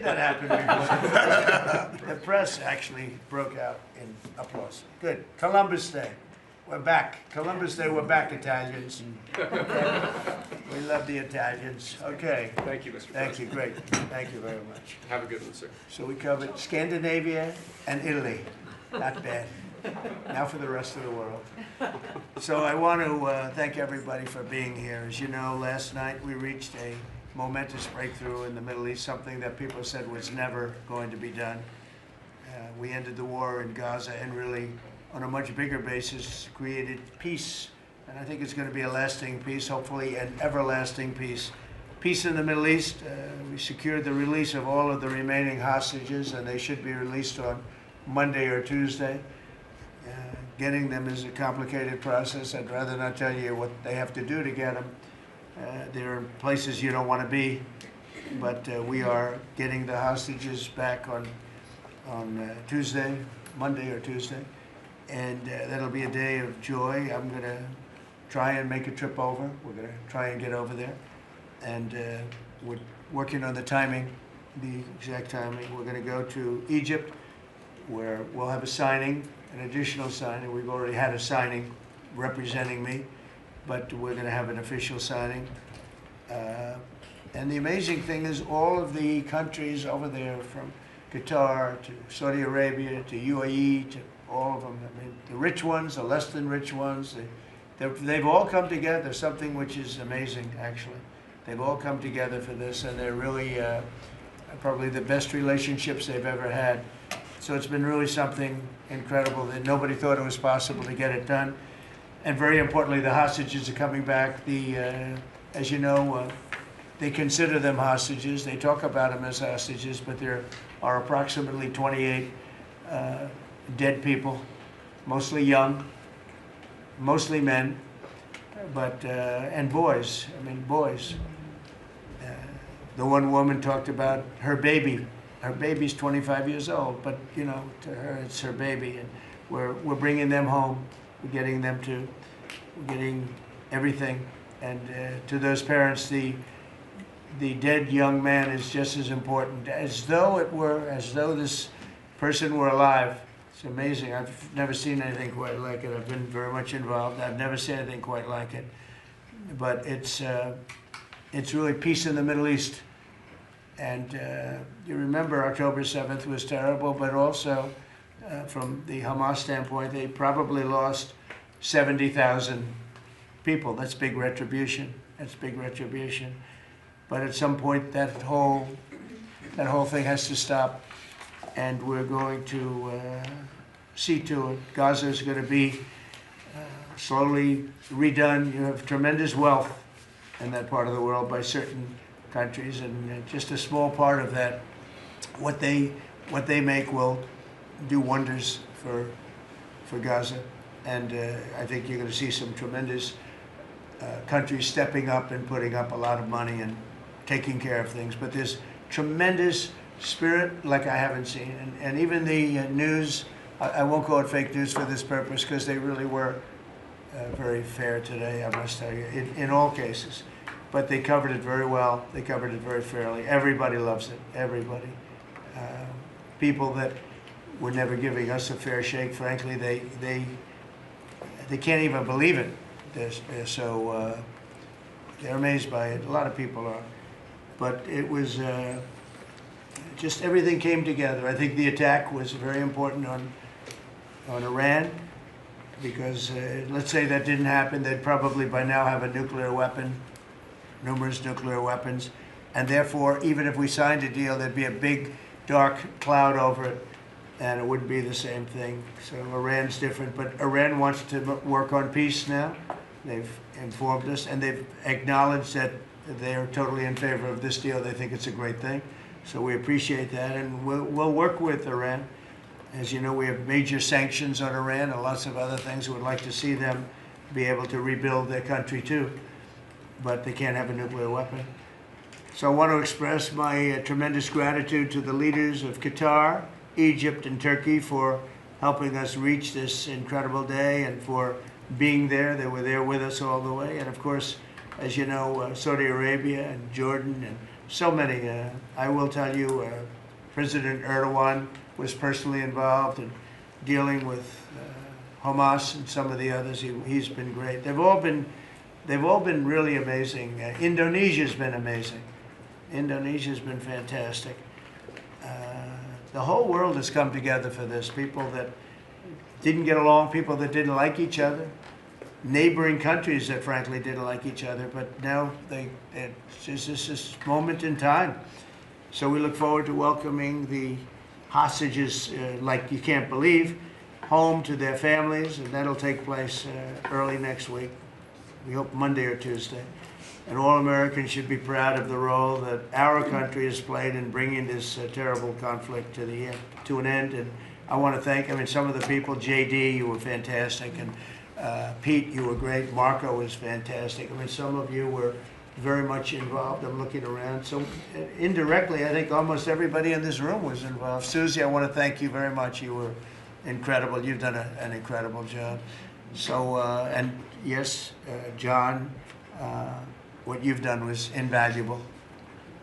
That happened before. The press actually broke out in applause. Good. Columbus Day. We're back. Columbus Day, we're back, Italians. We love the Italians. Okay. Thank you, Mr. President. Thank you. Great. Thank you very much. Have a good one, sir. So we covered Scandinavia and Italy. Not bad. Now for the rest of the world. So I want to thank everybody for being here. As you know, last night we reached a momentous breakthrough in the Middle East, something that people said was never going to be done. We ended the war in Gaza and really, on a much bigger basis, created peace. And I think it's going to be a lasting peace, hopefully an everlasting peace. Peace in the Middle East. We secured the release of all of the remaining hostages, and they should be released on Monday or Tuesday. Getting them is a complicated process. I'd rather not tell you what they have to do to get them. There are places you don't want to be, but we are getting the hostages back on Tuesday, Monday or Tuesday, and that'll be a day of joy. I'm going to try and make a trip over. We're going to try and get over there, and we're working on the timing, the exact timing. We're going to go to Egypt, where we'll have a signing, an additional signing. We've already had a signing representing me, but we're going to have an official signing. And the amazing thing is all of the countries over there, from Qatar to Saudi Arabia to UAE to all of them, I mean, the rich ones, the less than rich ones, they've all come together, something which is amazing, actually. They've all come together for this, and they're really probably the best relationships they've ever had. So it's been really something incredible that nobody thought it was possible to get it done. And very importantly, the hostages are coming back. As you know, they consider them hostages. They talk about them as hostages, but there are approximately 28 dead people, mostly young, mostly men, but and boys. I mean, boys. The one woman talked about her baby. Her baby's 25 years old, but you know, to her it's her baby, and we're bringing them home. We're getting them to, we're getting everything, and to those parents, the dead young man is just as important, as though this person were alive. It's amazing. I've never seen anything quite like it. I've been very much involved. I've never seen anything quite like it. But it's really peace in the Middle East. And you remember October 7th was terrible, but also from the Hamas standpoint, they probably lost 70,000 people. That's big retribution. That's big retribution. But at some point, that whole thing has to stop, and we're going to see to it. Gaza is going to be slowly redone. You have tremendous wealth in that part of the world by certain countries, and just a small part of that, what they make will do wonders for Gaza. And I think you're going to see some tremendous countries stepping up and putting up a lot of money and taking care of things. But there's tremendous spirit like I haven't seen. And even the news, I won't call it fake news for this purpose, because they really were very fair today, I must tell you, in all cases. But they covered it very well. They covered it very fairly. Everybody loves it. Everybody. People that were never giving us a fair shake, frankly, they can't even believe it. They're so they're amazed by it. A lot of people are. But it was just everything came together. I think the attack was very important on Iran, because let's say that didn't happen, they'd probably by now have a nuclear weapon. Numerous nuclear weapons, and therefore, even if we signed a deal, there'd be a big dark cloud over it, and it wouldn't be the same thing. So Iran's different, but Iran wants to work on peace now. They've informed us, and they've acknowledged that they are totally in favor of this deal. They think it's a great thing, so we appreciate that, and we'll work with Iran. As you know, we have major sanctions on Iran and lots of other things. We'd like to see them be able to rebuild their country too, but they can't have a nuclear weapon. So I want to express my tremendous gratitude to the leaders of Qatar, Egypt, and Turkey for helping us reach this incredible day and for being there. They were there with us all the way. And of course, as you know, Saudi Arabia and Jordan and so many. I will tell you, President Erdogan was personally involved in dealing with Hamas and some of the others. He's been great. They've all been really amazing. Indonesia's been amazing. Indonesia's been fantastic. The whole world has come together for this. People that didn't get along, people that didn't like each other, neighboring countries that frankly didn't like each other, but now it's just this moment in time. So we look forward to welcoming the hostages, like you can't believe, home to their families, and that'll take place early next week. We hope Monday or Tuesday. And all Americans should be proud of the role that our country has played in bringing this terrible conflict to an end. And I want to thank, some of the people. JD, you were fantastic, and Pete, you were great. Marco was fantastic. Some of you were very much involved. I'm looking around. So indirectly, I think almost everybody in this room was involved. Susie, I want to thank you very much. You were incredible. You've done an incredible job. So, and yes, John, what you've done was invaluable.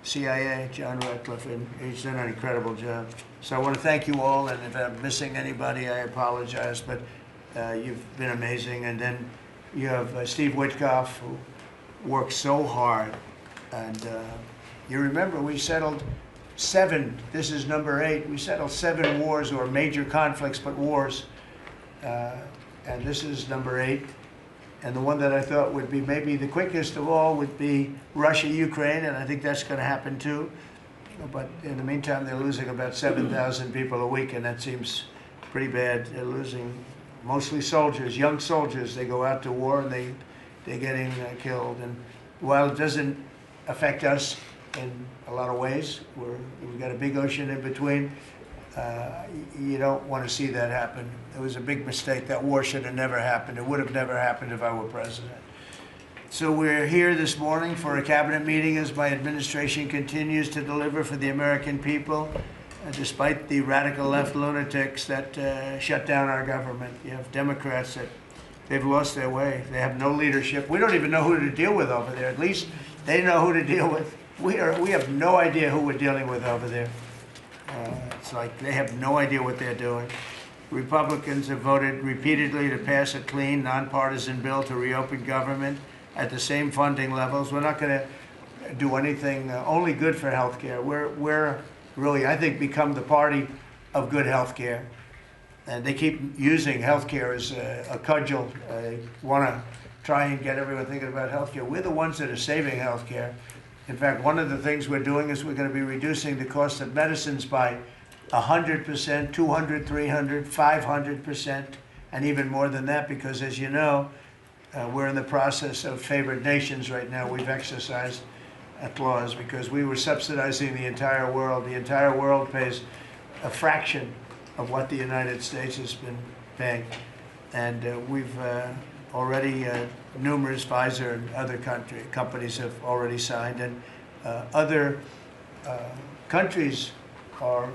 CIA, John Ratcliffe, and he's done an incredible job. So I want to thank you all, and if I'm missing anybody, I apologize, but you've been amazing. And then you have Steve Witkoff, who worked so hard. And you remember we settled 7, this is number 8, we settled 7 wars, or major conflicts, but wars. And this is number 8. And the one that I thought would be maybe the quickest of all would be Russia-Ukraine, and I think that's going to happen too. But in the meantime, they're losing about 7,000 people a week, and that seems pretty bad. They're losing mostly soldiers, young soldiers. They go out to war, and they're getting killed. And while it doesn't affect us in a lot of ways, we've got a big ocean in between, you don't want to see that happen. It was a big mistake. That war should have never happened. It would have never happened if I were president. So we're here this morning for a cabinet meeting as my administration continues to deliver for the American people, despite the radical left lunatics that shut down our government. You have Democrats that they've lost their way. They have no leadership. We don't even know who to deal with over there. At least they know who to deal with. We have no idea who we're dealing with over there. It's like they have no idea what they're doing. Republicans have voted repeatedly to pass a clean, nonpartisan bill to reopen government at the same funding levels. We're not going to do anything only good for health care. We're really, I think, become the party of good health care. And they keep using health care as a cudgel. They want to try and get everyone thinking about health care. We're the ones that are saving health care. In fact, one of the things we're doing is we're going to be reducing the cost of medicines by 100%, 200, 300, 500%, and even more than that, because as you know, we're in the process of favored nations right now. We've exercised a clause because we were subsidizing the entire world. The entire world pays a fraction of what the United States has been paying. And we've already, numerous Pfizer and other companies have already signed, and other countries are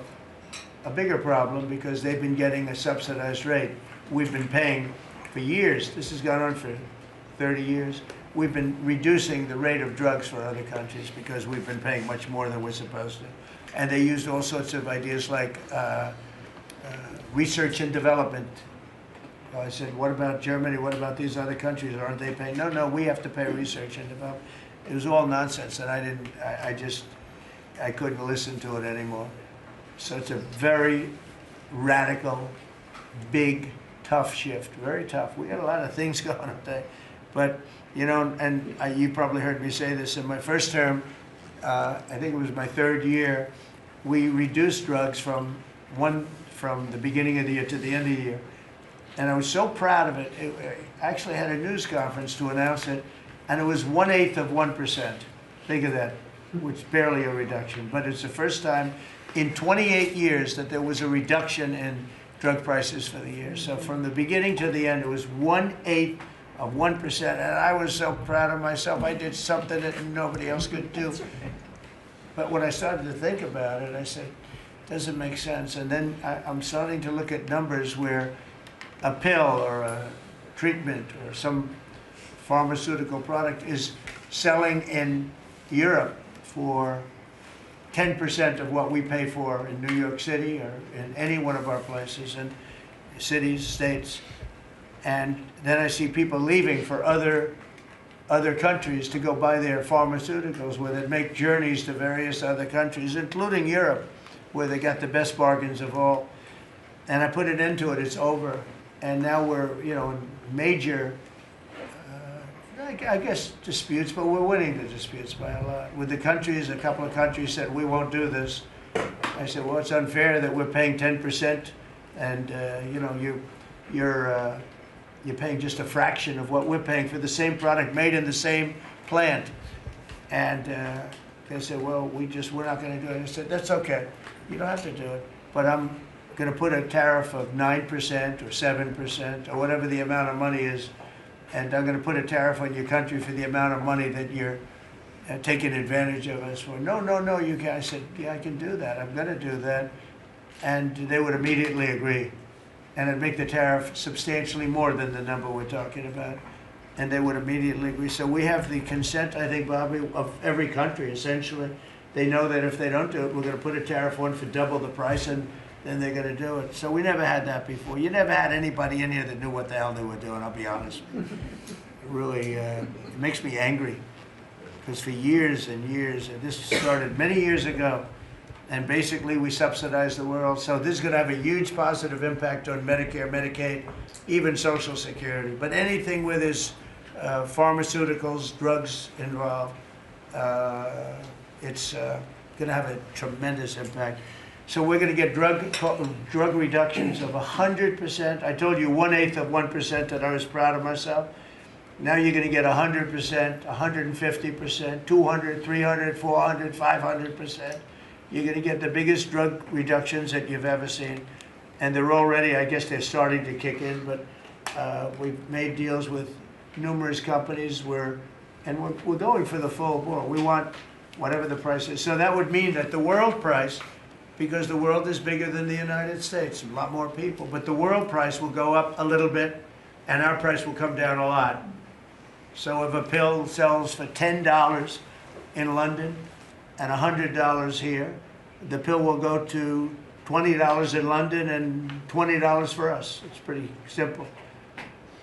a bigger problem because they've been getting a subsidized rate. We've been paying for years. This has gone on for 30 years. We've been reducing the rate of drugs for other countries because we've been paying much more than we're supposed to. And they used all sorts of ideas like research and development. I said, what about Germany? What about these other countries? Aren't they paying? No, we have to pay research and development. It was all nonsense, and I couldn't listen to it anymore. So it's a very radical, big, tough shift. Very tough. We got a lot of things going on today. But, you know, and you probably heard me say this in my first term, I think it was my 3rd year, we reduced drugs from the beginning of the year to the end of the year. And I was so proud of it. I actually had a news conference to announce it, and it was 1/8 of 1%. Think of that, which is barely a reduction. But it's the first time in 28 years that there was a reduction in drug prices for the year. So from the beginning to the end, it was 1/8 of 1%. And I was so proud of myself. I did something that nobody else could do. But when I started to think about it, I said, doesn't make sense. And then I'm starting to look at numbers where a pill or a treatment or some pharmaceutical product is selling in Europe for 10% of what we pay for in New York City or in any one of our places, and cities, states. And then I see people leaving for other countries to go buy their pharmaceuticals, where they make journeys to various other countries, including Europe, where they got the best bargains of all. And I put an end to it. It's over. And now we're, in major, I guess, disputes, but we're winning the disputes by a lot. With the countries, a couple of countries said, we won't do this. I said, well, it's unfair that we're paying 10%, and, you're paying just a fraction of what we're paying for the same product made in the same plant. And they said, well, we're not going to do it. I said, that's okay. You don't have to do it. But I'm going to put a tariff of 9% or 7% or whatever the amount of money is. And I'm going to put a tariff on your country for the amount of money that you're taking advantage of us for. No, you can't. I said, yeah, I can do that. I'm going to do that. And they would immediately agree. And it'd make the tariff substantially more than the number we're talking about. And they would immediately agree. So we have the consent, I think, Bobby, of every country, essentially. They know that if they don't do it, we're going to put a tariff on for double the price, and then they're going to do it. So we never had that before. You never had anybody in here that knew what the hell they were doing, I'll be honest. It really it makes me angry. Because for years and years, and this started many years ago, and basically we subsidize the world. So this is going to have a huge positive impact on Medicare, Medicaid, even Social Security. But anything where there's pharmaceuticals, drugs involved, it's going to have a tremendous impact. So we're going to get drug reductions of 100%. I told you 1/8 of 1% that I was proud of myself. Now you're going to get 100%, 150%, 200, 300, 400, 500%. You're going to get the biggest drug reductions that you've ever seen. And they're already, I guess they're starting to kick in, but we've made deals with numerous companies and we're going for the full bore. We want whatever the price is. So that would mean that the world price, because the world is bigger than the United States, a lot more people, but the world price will go up a little bit and our price will come down a lot. So if a pill sells for $10 in London and $100 here, the pill will go to $20 in London and $20 for us. It's pretty simple.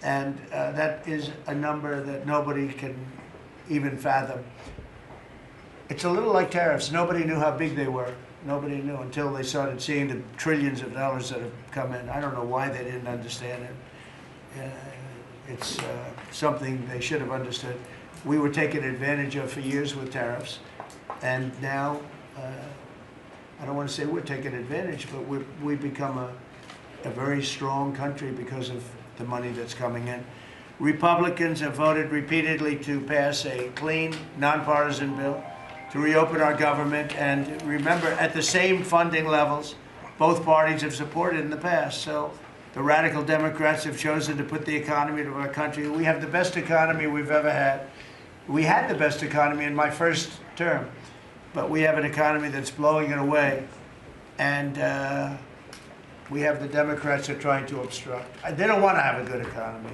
And that is a number that nobody can even fathom. It's a little like tariffs. Nobody knew how big they were. Nobody knew until they started seeing the trillions of dollars that have come in. I don't know why they didn't understand it. It's something they should have understood. We were taken advantage of for years with tariffs, and now, I don't want to say we're taking advantage, but we've become a very strong country because of the money that's coming in. Republicans have voted repeatedly to pass a clean, nonpartisan bill to reopen our government, and remember, at the same funding levels both parties have supported in the past. So the radical Democrats have chosen to put the economy of our country. We have the best economy we've ever had. We had the best economy in my first term, but we have an economy that's blowing it away, and we have the Democrats who are trying to obstruct. They don't want to have a good economy.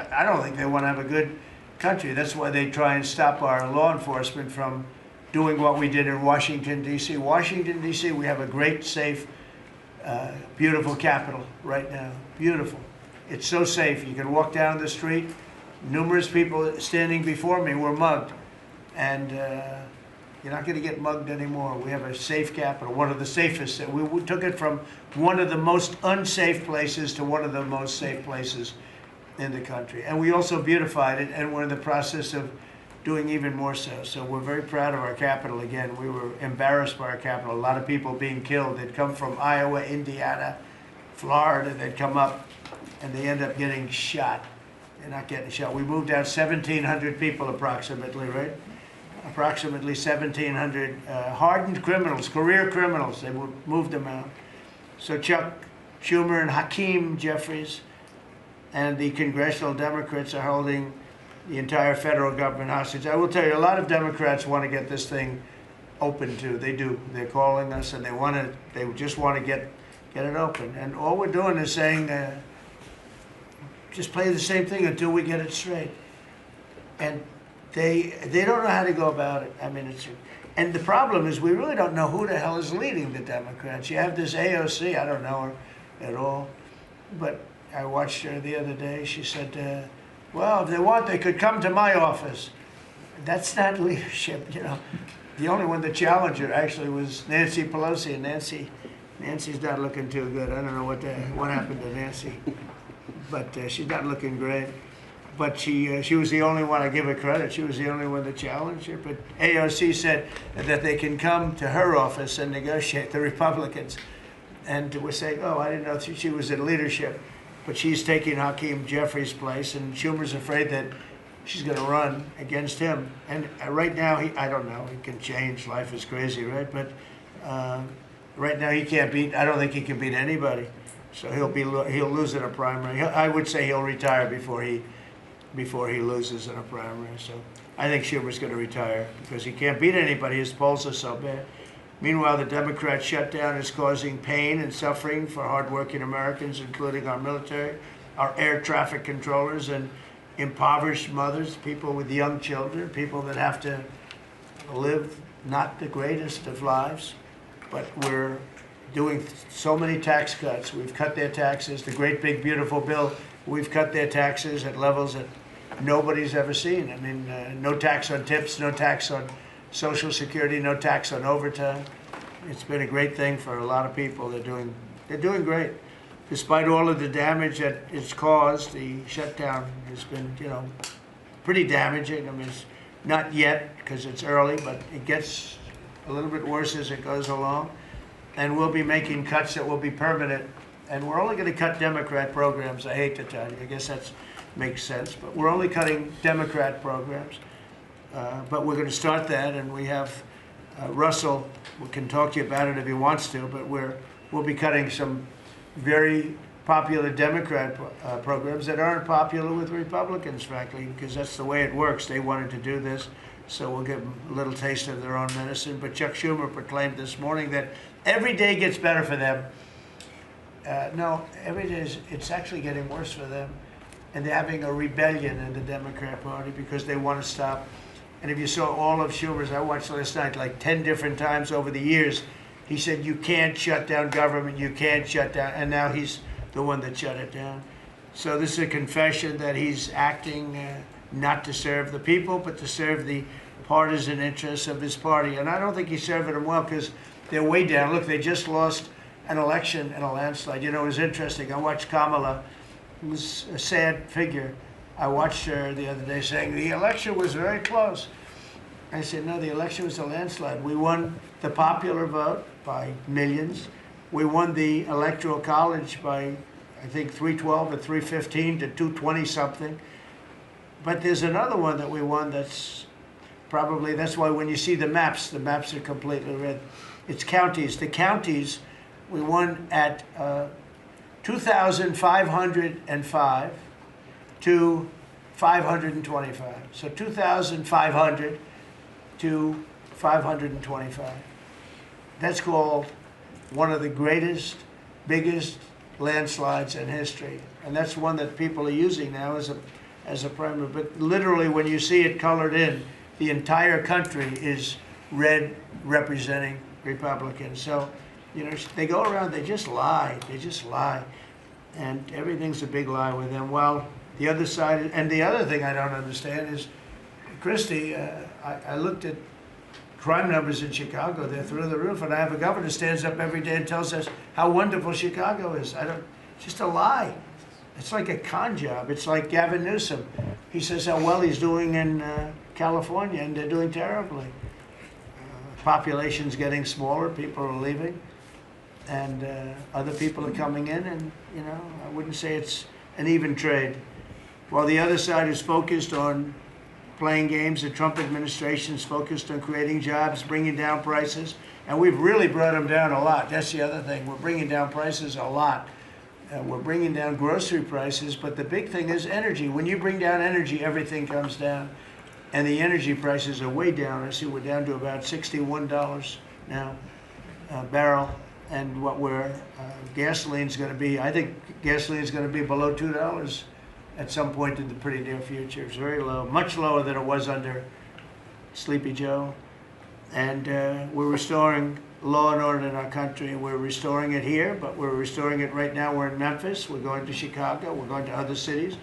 I don't think they want to have a good country. That's why they try and stop our law enforcement from doing what we did in Washington, D.C. Washington, D.C., we have a great, safe, beautiful capital right now. Beautiful. It's so safe. You can walk down the street. Numerous people standing before me were mugged. And you're not going to get mugged anymore. We have a safe capital, one of the safest. We took it from one of the most unsafe places to one of the most safe places in the country. And we also beautified it, and we're in the process of doing even more so. So we're very proud of our capital. Again, we were embarrassed by our capital. A lot of people being killed. They'd come from Iowa, Indiana, Florida. They'd come up, and they end up getting shot. They're not getting shot. We moved out 1,700 people approximately, right? Approximately 1,700 hardened criminals, career criminals. They moved them out. So Chuck Schumer and Hakeem Jeffries and the congressional Democrats are holding the entire federal government hostage. I will tell you, a lot of Democrats want to get this thing open too. They do. They're calling us, and they just want to get it open. And all we're doing is saying, just play the same thing until we get it straight. And they don't know how to go about it. I mean, And the problem is we really don't know who the hell is leading the Democrats. You have this AOC, I don't know her at all, but I watched her the other day. She said, well, if they want, they could come to my office. That's not leadership, you know. The only one that challenged her actually was Nancy Pelosi, and Nancy's not looking too good. I don't know what happened to Nancy, but she's not looking great. But she was the only one, I give her credit, she was the only one that challenged her. But AOC said that they can come to her office and negotiate, the Republicans. And we're saying, oh, I didn't know she was in leadership. But she's taking Hakeem Jeffries' place, and Schumer's afraid that she's going to run against him. And right now, I don't know, he can change, life is crazy, right? But right now he can't beat, I don't think he can beat anybody. So he'll lose in a primary. I would say he'll retire before he loses in a primary. So I think Schumer's going to retire because he can't beat anybody. His polls are so bad. Meanwhile, the Democrat shutdown is causing pain and suffering for hardworking Americans, including our military, our air traffic controllers, and impoverished mothers, people with young children, people that have to live not the greatest of lives. But we're doing so many tax cuts. We've cut their taxes. The great big beautiful bill, we've cut their taxes at levels that nobody's ever seen. I mean, no tax on tips, no tax on Social Security, no tax on overtime. It's been a great thing for a lot of people. They're doing great. Despite all of the damage that it's caused, the shutdown has been, you know, pretty damaging. I mean, it's not yet because it's early, but it gets a little bit worse as it goes along. And we'll be making cuts that will be permanent. And we're only going to cut Democrat programs. I hate to tell you. I guess that makes sense. But we're only cutting Democrat programs. But we're going to start that, and we have Russell, we can talk to you about it if he wants to, but we'll be cutting some very popular Democrat programs that aren't popular with Republicans, frankly, because that's the way it works. They wanted to do this, so we'll give them a little taste of their own medicine. But Chuck Schumer proclaimed this morning that every day gets better for them. No, every day it's actually getting worse for them. And they're having a rebellion in the Democrat Party because they want to stop. And if you saw all of Schumer's, I watched last night like 10 different times over the years, he said, you can't shut down government, you can't shut down, and now he's the one that shut it down. So this is a confession that he's acting not to serve the people, but to serve the partisan interests of his party. And I don't think he's serving them well because they're way down. Look, they just lost an election in a landslide. You know, it was interesting. I watched Kamala, who was a sad figure. I watched her the other day saying, the election was very close. I said, no, the election was a landslide. We won the popular vote by millions. We won the Electoral College by, I think, 312 or 315 to 220 something. But there's another one that we won that's probably, that's why when you see the maps are completely red. It's counties. The counties, we won at 2,505 to 525. So 2,500 to 525. That's called one of the greatest, biggest landslides in history. And that's one that people are using now as a primary. But literally, when you see it colored in, the entire country is red representing Republicans. So, you know, they go around, they just lie. They just lie. And everything's a big lie with them. Well, the other side, and the other thing I don't understand is, Christie, I looked at crime numbers in Chicago. They're through the roof. And I have a governor who stands up every day and tells us how wonderful Chicago is. It's just a lie. It's like a con job. It's like Gavin Newsom. He says how well he's doing in California, and they're doing terribly. Population's getting smaller. People are leaving. And other people are coming in, and, you know, I wouldn't say it's an even trade. While the other side is focused on playing games, the Trump administration is focused on creating jobs, bringing down prices, and we've really brought them down a lot. That's the other thing. We're bringing down prices a lot. We're bringing down grocery prices, but the big thing is energy. When you bring down energy, everything comes down, and the energy prices are way down. I see we're down to about $61 now a barrel. And what gasoline's going to be, I think gasoline's going to be below $2 at some point in the pretty near future. It's very low, much lower than it was under Sleepy Joe. And we're restoring law and order in our country. We're restoring it here, but we're restoring it right now. We're in Memphis. We're going to Chicago. We're going to other cities.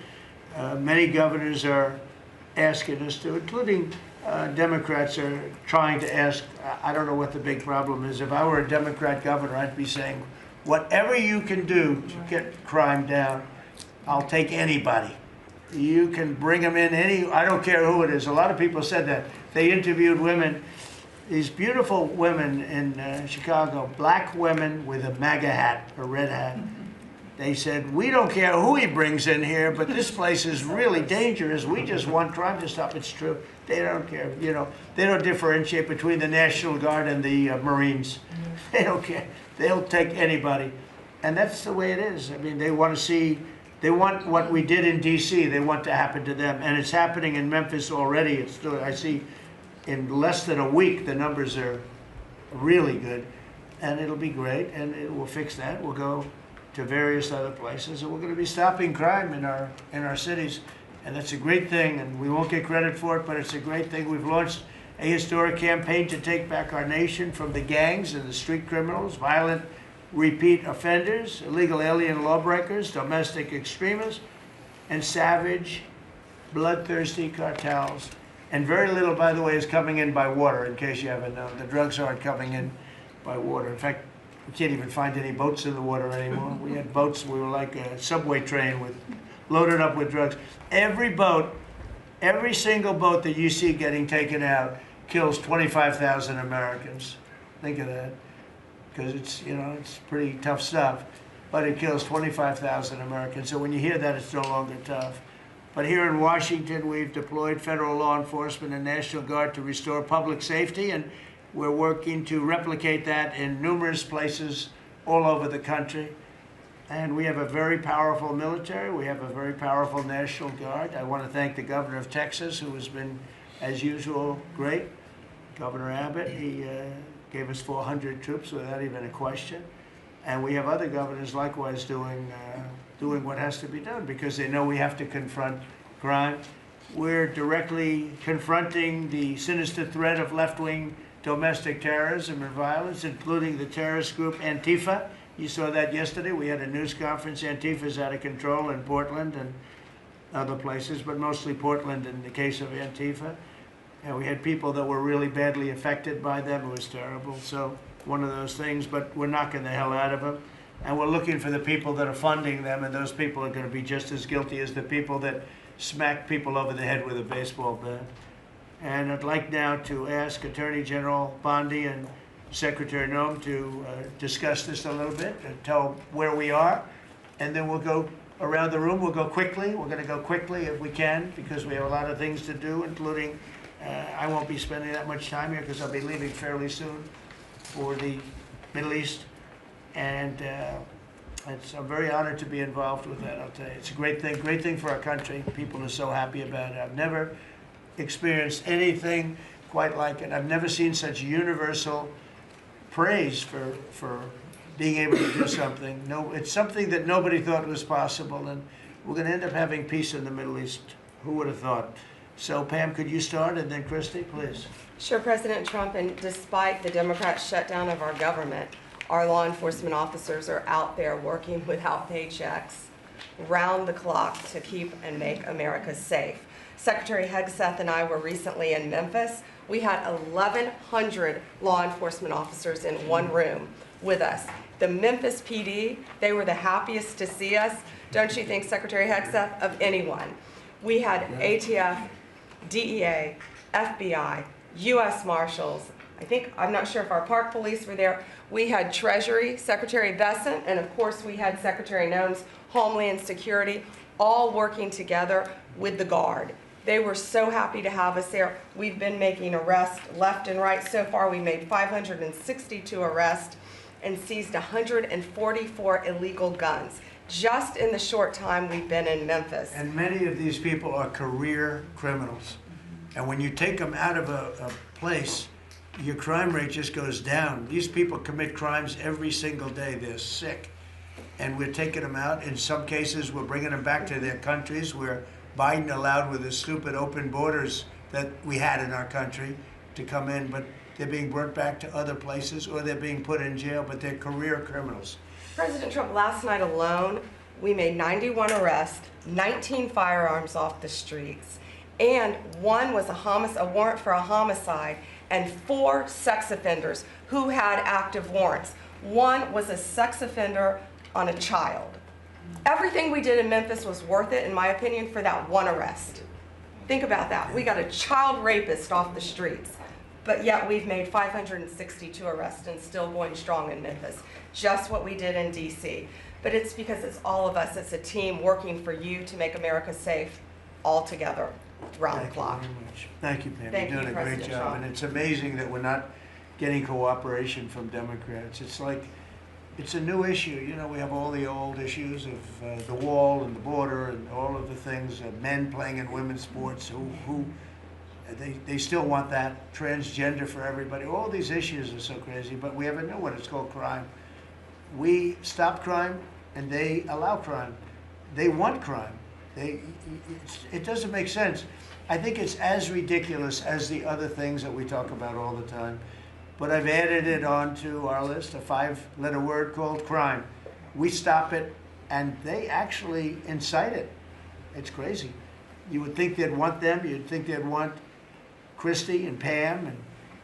Many governors are asking us to, including Democrats are trying to ask. I don't know what the big problem is. If I were a Democrat governor, I'd be saying, whatever you can do to get crime down, I'll take anybody. You can bring them in I don't care who it is. A lot of people said that. They interviewed women, these beautiful women in Chicago, black women with a MAGA hat, a red hat. They said, we don't care who he brings in here, but this place is really dangerous. We just want crime to stop. It's true. They don't care. You know, they don't differentiate between the National Guard and the Marines. They don't care. They'll take anybody. And that's the way it is. I mean, they want to see, they want what we did in D.C., they want to happen to them. And it's happening in Memphis already. It's still, I see in less than a week, the numbers are really good. And it'll be great, and we'll fix that. We'll go to various other places, and we're going to be stopping crime in our cities. And that's a great thing, and we won't get credit for it, but it's a great thing. We've launched a historic campaign to take back our nation from the gangs and the street criminals, violent repeat offenders, illegal alien lawbreakers, domestic extremists, and savage, bloodthirsty cartels. And very little, by the way, is coming in by water, in case you haven't known. The drugs aren't coming in by water. In fact, we can't even find any boats in the water anymore. We had boats, we were like a subway train loaded up with drugs. Every boat, every single boat that you see getting taken out kills 25,000 Americans. Think of that. Because it's, you know, it's pretty tough stuff. But it kills 25,000 Americans. So when you hear that, it's no longer tough. But here in Washington, we've deployed federal law enforcement and National Guard to restore public safety, and we're working to replicate that in numerous places all over the country. And we have a very powerful military. We have a very powerful National Guard. I want to thank the governor of Texas, who has been, as usual, great. Governor Abbott, he gave us 400 troops without even a question. And we have other governors likewise doing what has to be done, because they know we have to confront crime. We're directly confronting the sinister threat of left-wing domestic terrorism and violence, including the terrorist group Antifa. You saw that yesterday. We had a news conference. Antifa's out of control in Portland and other places, but mostly Portland in the case of Antifa. And we had people that were really badly affected by them. It was terrible. So one of those things, but we're knocking the hell out of them. And we're looking for the people that are funding them, and those people are going to be just as guilty as the people that smack people over the head with a baseball bat. And I'd like now to ask Attorney General Bondi and Secretary Noem to discuss this a little bit and tell where we are. And then we'll go around the room. We'll go quickly. We're going to go quickly if we can, because we have a lot of things to do, including I won't be spending that much time here because I'll be leaving fairly soon for the Middle East. And I'm very honored to be involved with that, I'll tell you. It's a great thing for our country. People are so happy about it. I've never experienced anything quite like it. I've never seen such universal praise for being able to do something. No, it's something that nobody thought was possible, and we're going to end up having peace in the Middle East. Who would have thought? So, Pam, could you start, and then Christy, please. Sure, President Trump, and despite the Democrat shutdown of our government, our law enforcement officers are out there working without paychecks, round the clock, to keep and make America safe. Secretary Hegseth and I were recently in Memphis. We had 1,100 law enforcement officers in one room with us. The Memphis PD, they were the happiest to see us, don't you think, Secretary Hegseth, of anyone. We had ATF, DEA, FBI, U.S. Marshals. I'm not sure if our park police were there. We had Treasury, Secretary Bessent, and of course we had Secretary Noem's Homeland Security, all working together with the Guard. They were so happy to have us there. We've been making arrests left and right. So far, we made 562 arrests and seized 144 illegal guns, just in the short time we've been in Memphis. And many of these people are career criminals. And when you take them out of a place, your crime rate just goes down. These people commit crimes every single day. They're sick. And we're taking them out. In some cases, we're bringing them back to their countries where Biden allowed, with the stupid open borders that we had in our country, to come in. But they're being brought back to other places, or they're being put in jail, but they're career criminals. President Trump, last night alone, we made 91 arrests, 19 firearms off the streets, and one was a warrant for a homicide, and 4 sex offenders who had active warrants. One was a sex offender on a child. Everything we did in Memphis was worth it, in my opinion, for that one arrest. Think about that. We got a child rapist off the streets, but yet we've made 562 arrests and still going strong in Memphis. Just what we did in DC. But it's because it's all of us. It's a team working for you to make America safe all together, round the clock. Thank you very much. Thank you, Pam. Thank You're doing you, a great President job. Trump. And it's amazing that we're not getting cooperation from Democrats. It's like, it's a new issue. You know, we have all the old issues of the wall and the border and all of the things, men playing in women's sports they still want that, transgender for everybody. All these issues are so crazy, but we have a new one. It's called crime. We stop crime and they allow crime. They want crime. It doesn't make sense. I think it's as ridiculous as the other things that we talk about all the time. But I've added it onto our list, a 5-letter word called crime. We stop it, and they actually incite it. It's crazy. You would think they'd want them. You'd think they'd want Christy and Pam and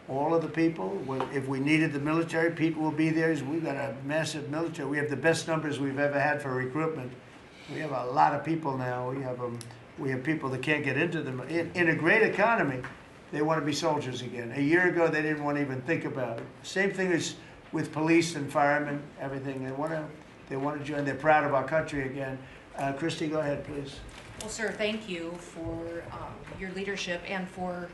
all of the people. Well, if we needed the military, people will be there. We've got a massive military. We have the best numbers we've ever had for recruitment. We have a lot of people now. We have people that can't get into them. In a great economy, they want to be soldiers again. A year ago, they didn't want to even think about it. Same thing as with police and firemen, everything. They want to join. They're proud of our country again. Christy, go ahead, please. Well, sir, thank you for your leadership and for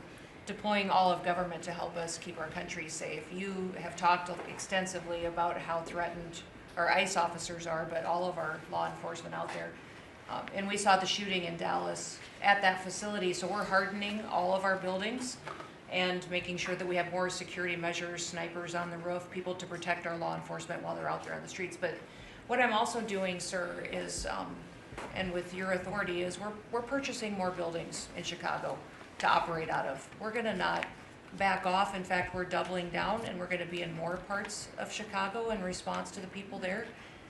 deploying all of government to help us keep our country safe. You have talked extensively about how threatened our ICE officers are, but all of our law enforcement out there. And we saw the shooting in Dallas at that facility, so we're hardening all of our buildings and making sure that we have more security measures, snipers on the roof, people to protect our law enforcement while they're out there on the streets. But what I'm also doing, sir, is, and with your authority, is we're purchasing more buildings in Chicago to operate out of. We're gonna not back off. In fact, we're doubling down, and we're gonna be in more parts of Chicago in response to the people there.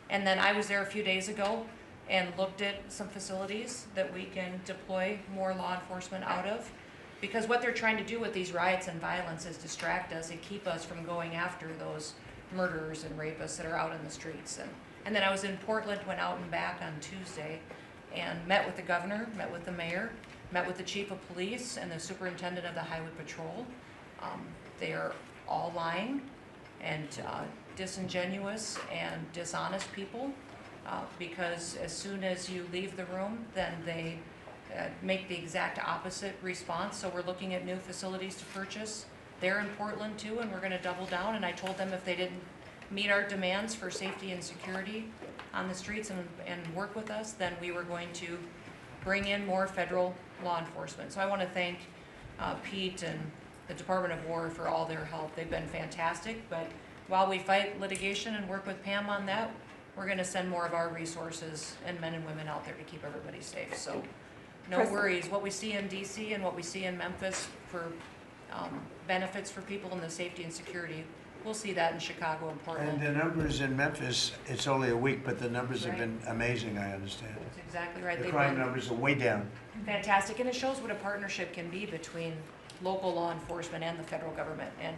And then I was there a few days ago and looked at some facilities that we can deploy more law enforcement out of. Because what they're trying to do with these riots and violence is distract us and keep us from going after those murderers and rapists that are out in the streets. And then I was in Portland, went out and back on Tuesday, and met with the governor, met with the mayor, met with the chief of police and the superintendent of the highway patrol. They are all lying and disingenuous and dishonest people. Because as soon as you leave the room, then they make the exact opposite response. So we're looking at new facilities to purchase. They're in Portland too, and we're gonna double down. And I told them if they didn't meet our demands for safety and security on the streets and work with us, then we were going to bring in more federal law enforcement. So I wanna thank Pete and the Department of War for all their help. They've been fantastic, but while we fight litigation and work with Pam on that, we're going to send more of our resources and men and women out there to keep everybody safe. So no worries. What we see in DC and what we see in Memphis for benefits for people in the safety and security, we'll see that in Chicago and Portland. And the numbers in Memphis, it's only a week, but the numbers have been amazing, I understand. That's exactly right. The crime numbers are way down. Fantastic. And it shows what a partnership can be between local law enforcement and the federal government. And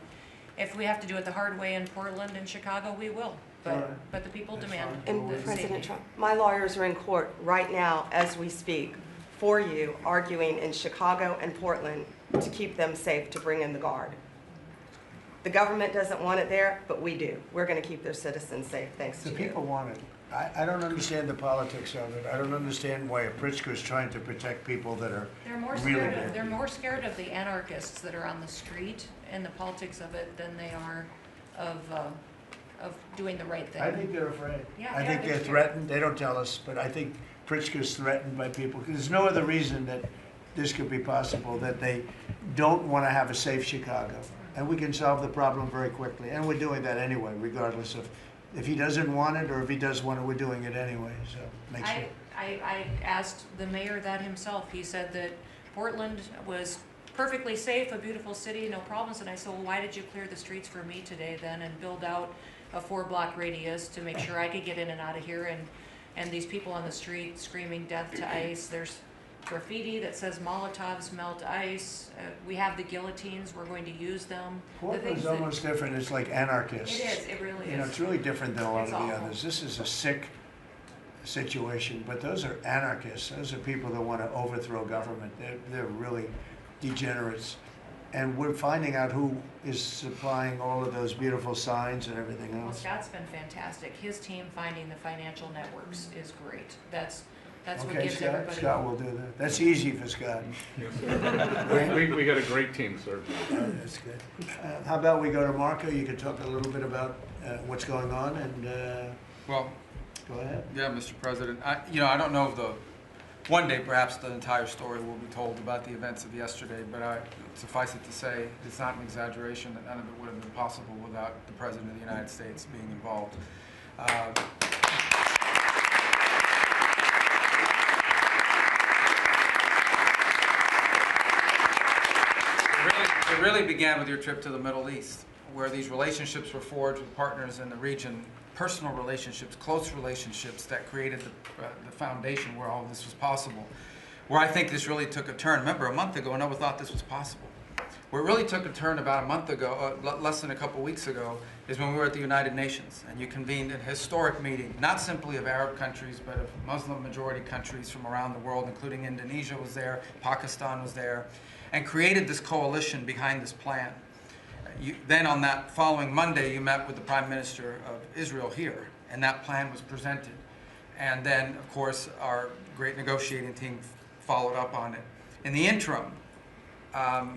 if we have to do it the hard way in Portland and Chicago, we will. But the people demand And the President safety. Trump, my lawyers are in court right now as we speak for you, arguing in Chicago and Portland to keep them safe, to bring in the guard. The government doesn't want it there, but we do. We're going to keep their citizens safe, thanks to The you. people want it. I don't understand the politics of it. I don't understand why a Pritzker is trying to protect people that are really bad. They're more scared of the anarchists that are on the street and the politics of it than they are of doing the right thing. I think they're afraid. Yeah, I think they're threatened. They don't tell us, but I think Pritzker's threatened by people. Because there's no other reason that this could be possible, that they don't want to have a safe Chicago. And we can solve the problem very quickly. And we're doing that anyway, regardless of if he doesn't want it or if he does want it, we're doing it anyway. So make sure. I asked the mayor that himself. He said that Portland was perfectly safe, a beautiful city, no problems. And I said, well, why did you clear the streets for me today then and build out a 4-block radius to make sure I could get in and out of here? And these people on the street screaming death to ICE. There's graffiti that says Molotovs melt ICE. We have the guillotines. We're going to use them. Portland's almost different. It's like anarchists. It is. It really is. You know, it's really different than a lot It's of the awful. others. This is a sick situation, but those are anarchists. Those are people that want to overthrow government. They're really degenerates. And we're finding out who is supplying all of those beautiful signs and everything Well, else. Scott's been fantastic. His team finding the financial networks is great. That's what Okay, gives Scott, everybody. Scott will do that. That's easy for Scott. We got a great team, sir. That's good. How about we go to Marco? You can talk a little bit about what's going on, and Well, go ahead. yeah, Mr. President. I don't know if one day perhaps the entire story will be told about the events of yesterday, but suffice it to say, it's not an exaggeration that none of it would have been possible without the President of the United States being involved. It really began with your trip to the Middle East, where these relationships were forged with partners in the region, personal relationships, close relationships that created the foundation where all this was possible. Where I think this really took a turn. Remember, a month ago, no one thought this was possible. Where it really took a turn about a month ago, less than a couple weeks ago, is when we were at the United Nations, and you convened a historic meeting, not simply of Arab countries, but of Muslim-majority countries from around the world, including Indonesia was there, Pakistan was there, and created this coalition behind this plan. Then on that following Monday, you met with the Prime Minister of Israel here, and that plan was presented. And then, of course, our great negotiating team followed up on it. In the interim,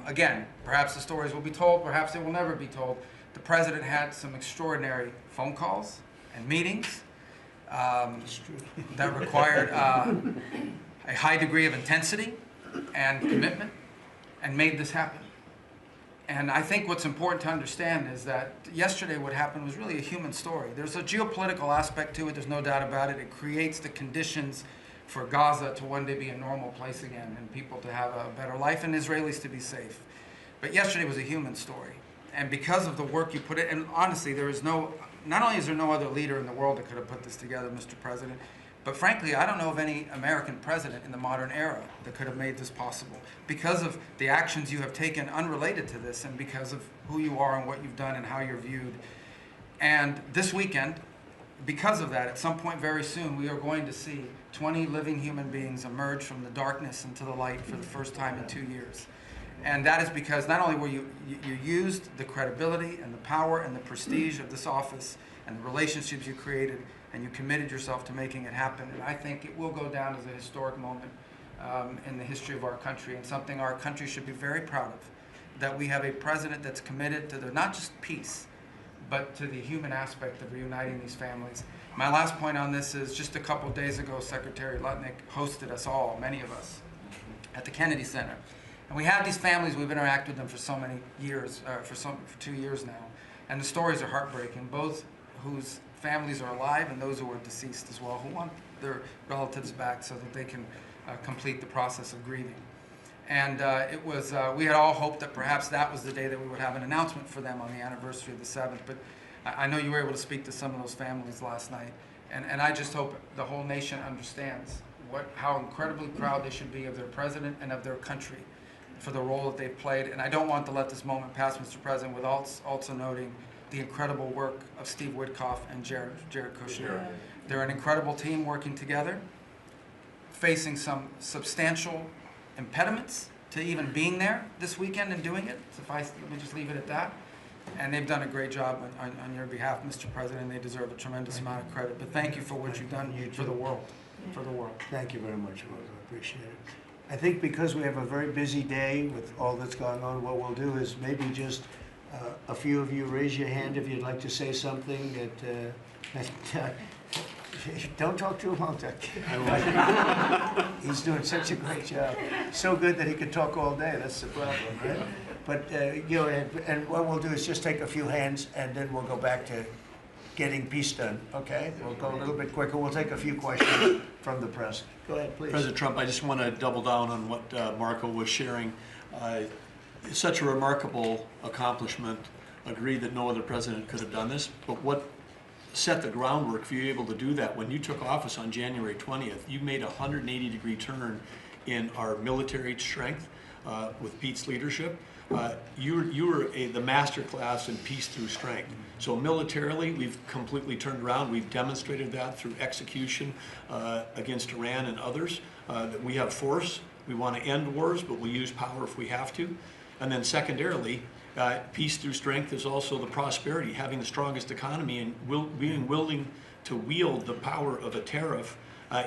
again, perhaps the stories will be told, perhaps they will never be told. The President had some extraordinary phone calls and meetings that required a high degree of intensity and commitment, and made this happen. And I think what's important to understand is that yesterday what happened was really a human story. There's a geopolitical aspect to it, there's no doubt about it. It creates the conditions for Gaza to one day be a normal place again, and people to have a better life, and Israelis to be safe. But yesterday was a human story. And because of the work you put in, and honestly, not only is there no other leader in the world that could have put this together, Mr. President, but frankly, I don't know of any American president in the modern era that could have made this possible. Because of the actions you have taken unrelated to this, and because of who you are and what you've done and how you're viewed. And this weekend, because of that, at some point very soon, we are going to see 20 living human beings emerge from the darkness into the light for the first time in 2 years. And that is because not only were you used the credibility and the power and the prestige of this office and the relationships you created, and you committed yourself to making it happen. And I think it will go down as a historic moment in the history of our country, and something our country should be very proud of, that we have a president that's committed to not just peace, but to the human aspect of reuniting these families. My last point on this is just a couple days ago, Secretary Lutnick hosted us all, many of us, at the Kennedy Center. And we have these families, we've interacted with them for so many years, for 2 years now. And the stories are heartbreaking, both whose families are alive and those who are deceased as well, who want their relatives back so that they can complete the process of grieving. And we had all hoped that perhaps that was the day that we would have an announcement for them on the anniversary of the 7th, but I know you were able to speak to some of those families last night, and I just hope the whole nation understands how incredibly proud they should be of their president and of their country for the role that they've played. And I don't want to let this moment pass, Mr. President, without also noting the incredible work of Steve Witkoff and Jared Kushner. Yeah. They're an incredible team working together, facing some substantial impediments to even being there this weekend and doing it. Let me just leave it at that. And they've done a great job on your behalf, Mr. President. They deserve a tremendous amount of credit. But thank you for what you've done for the world. For the world. Thank you very much, Rose. I appreciate it. I think because we have a very busy day with all that's going on, what we'll do is maybe just a few of you raise your hand if you'd like to say something that don't talk too long, Doug. He's doing such a great job. So good that he could talk all day. That's the problem, right? But and what we'll do is just take a few hands, and then we'll go back to getting peace done. Okay? We'll go a little bit quicker. We'll take a few questions from the press. Go ahead, please. President Trump, I just want to double down on what Marco was sharing. It's such a remarkable accomplishment. Agree that no other president could have done this, but what set the groundwork for you able to do that? When you took office on January 20th, you made a 180-degree turn in our military strength with Pete's leadership. You were the master class in peace through strength. So militarily, we've completely turned around. We've demonstrated that through execution against Iran and others, that we have force. We want to end wars, but we'll use power if we have to. And then secondarily, peace through strength is also the prosperity, having the strongest economy and being willing to wield the power of a tariff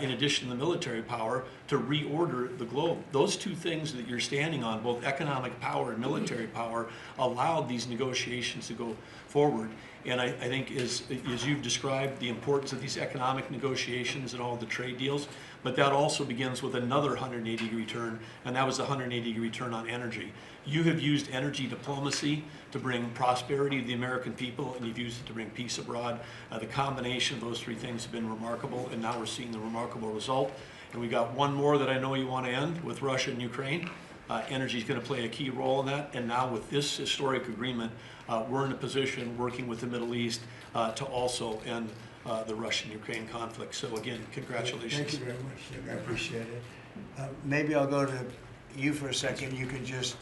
in addition to the military power to reorder the globe. Those two things that you're standing on, both economic power and military power, allowed these negotiations to go forward. And I think as you've described the importance of these economic negotiations and all the trade deals, but that also begins with another 180-degree turn, and that was the 180-degree turn on energy. You have used energy diplomacy to bring prosperity to the American people, and you've used it to bring peace abroad. The combination of those three things have been remarkable, and now we're seeing the remarkable result. And we got one more that I know you want to end with Russia and Ukraine. Energy is going to play a key role in that, and now with this historic agreement, we're in a position working with the Middle East to also end the Russian-Ukraine conflict. So again, congratulations. Thank you very much, Jim. I appreciate it. Maybe I'll go to you for a second. You can just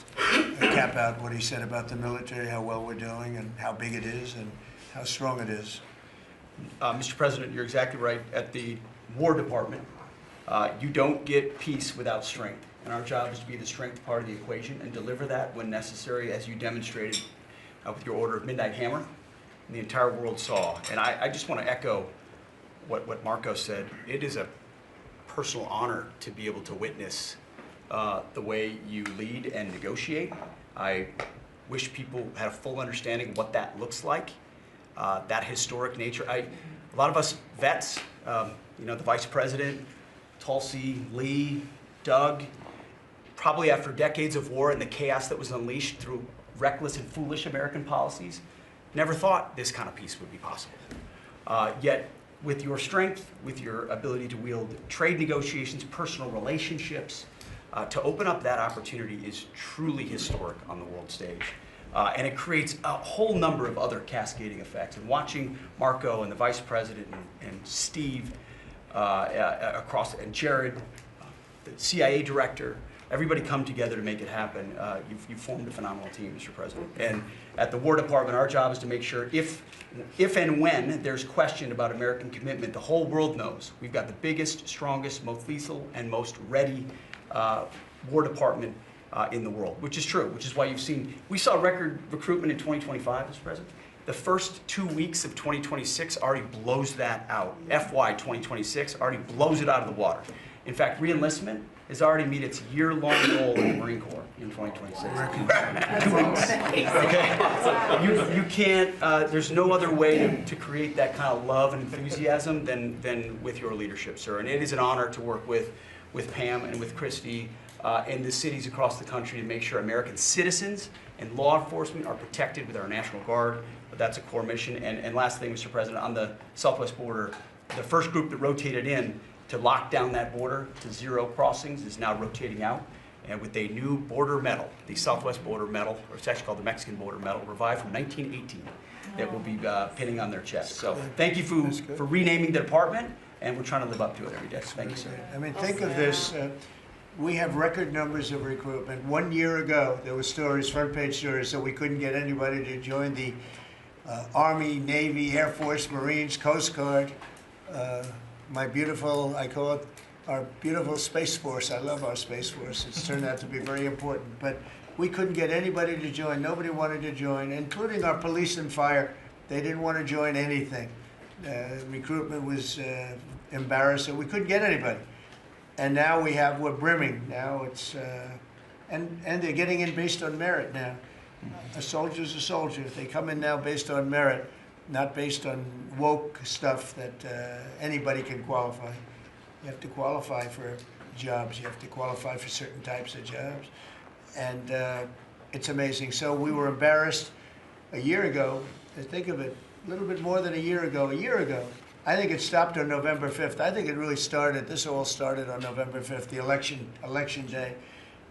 cap out what he said about the military, how well we're doing, and how big it is, and how strong it is. Mr. President, you're exactly right. At the War Department, you don't get peace without strength. And our job is to be the strength part of the equation and deliver that when necessary, as you demonstrated with your Order of Midnight Hammer, and the entire world saw. And I just want to echo what Marco said. It is a personal honor to be able to witness the way you lead and negotiate. I wish people had a full understanding of what that looks like, that historic nature. A lot of us vets, you know, the Vice President, Tulsi, Lee, Doug, probably after decades of war and the chaos that was unleashed through reckless and foolish American policies, never thought this kind of peace would be possible. Yet, with your strength, with your ability to wield trade negotiations, personal relationships, to open up that opportunity is truly historic on the world stage. And it creates a whole number of other cascading effects. And watching Marco and the Vice President and Steve and Jared, the CIA director, everybody come together to make it happen. You've formed a phenomenal team, Mr. President. And at the War Department, our job is to make sure if and when there's question about American commitment, the whole world knows we've got the biggest, strongest, most lethal, and most ready War Department in the world, which is true, which is why we saw record recruitment in 2025, Mr. President. The first 2 weeks of 2026 already blows that out. FY 2026 already blows it out of the water. In fact, re-enlistment has already met its year-long goal in the Marine Corps in 2026. 2 weeks. Okay. You can't. There's no other way to create that kind of love and enthusiasm than with your leadership, sir. And it is an honor to work with Pam and with Christy and the cities across the country to make sure American citizens and law enforcement are protected with our National Guard. But that's a core mission. And last thing, Mr. President, on the southwest border, the first group that rotated in to lock down that border to 0 crossings is now rotating out, and with a new border medal, the Southwest Border Medal, or it's actually called the Mexican Border Medal, revived from 1918, that will be pinning on their chest. So thank you for renaming the department, and we're trying to live up to it every day. Thank you, sir. I mean, think of this. We have record numbers of recruitment. 1 year ago, there were stories, front-page stories, that we couldn't get anybody to join the Army, Navy, Air Force, Marines, Coast Guard. My beautiful, I call it our beautiful Space Force. I love our Space Force. It's turned out to be very important. But we couldn't get anybody to join. Nobody wanted to join, including our police and fire. They didn't want to join anything. Recruitment was embarrassing. We couldn't get anybody. And now we're brimming. Now it's, and they're getting in based on merit now. A soldier's a soldier. They come in now based on merit, not based on woke stuff that anybody can qualify. You have to qualify for jobs. You have to qualify for certain types of jobs. And it's amazing. So we were embarrassed a year ago. Think of it, a little bit more than a year ago. I think it stopped on November 5th. I think it really started, this all started on November 5th, the election day.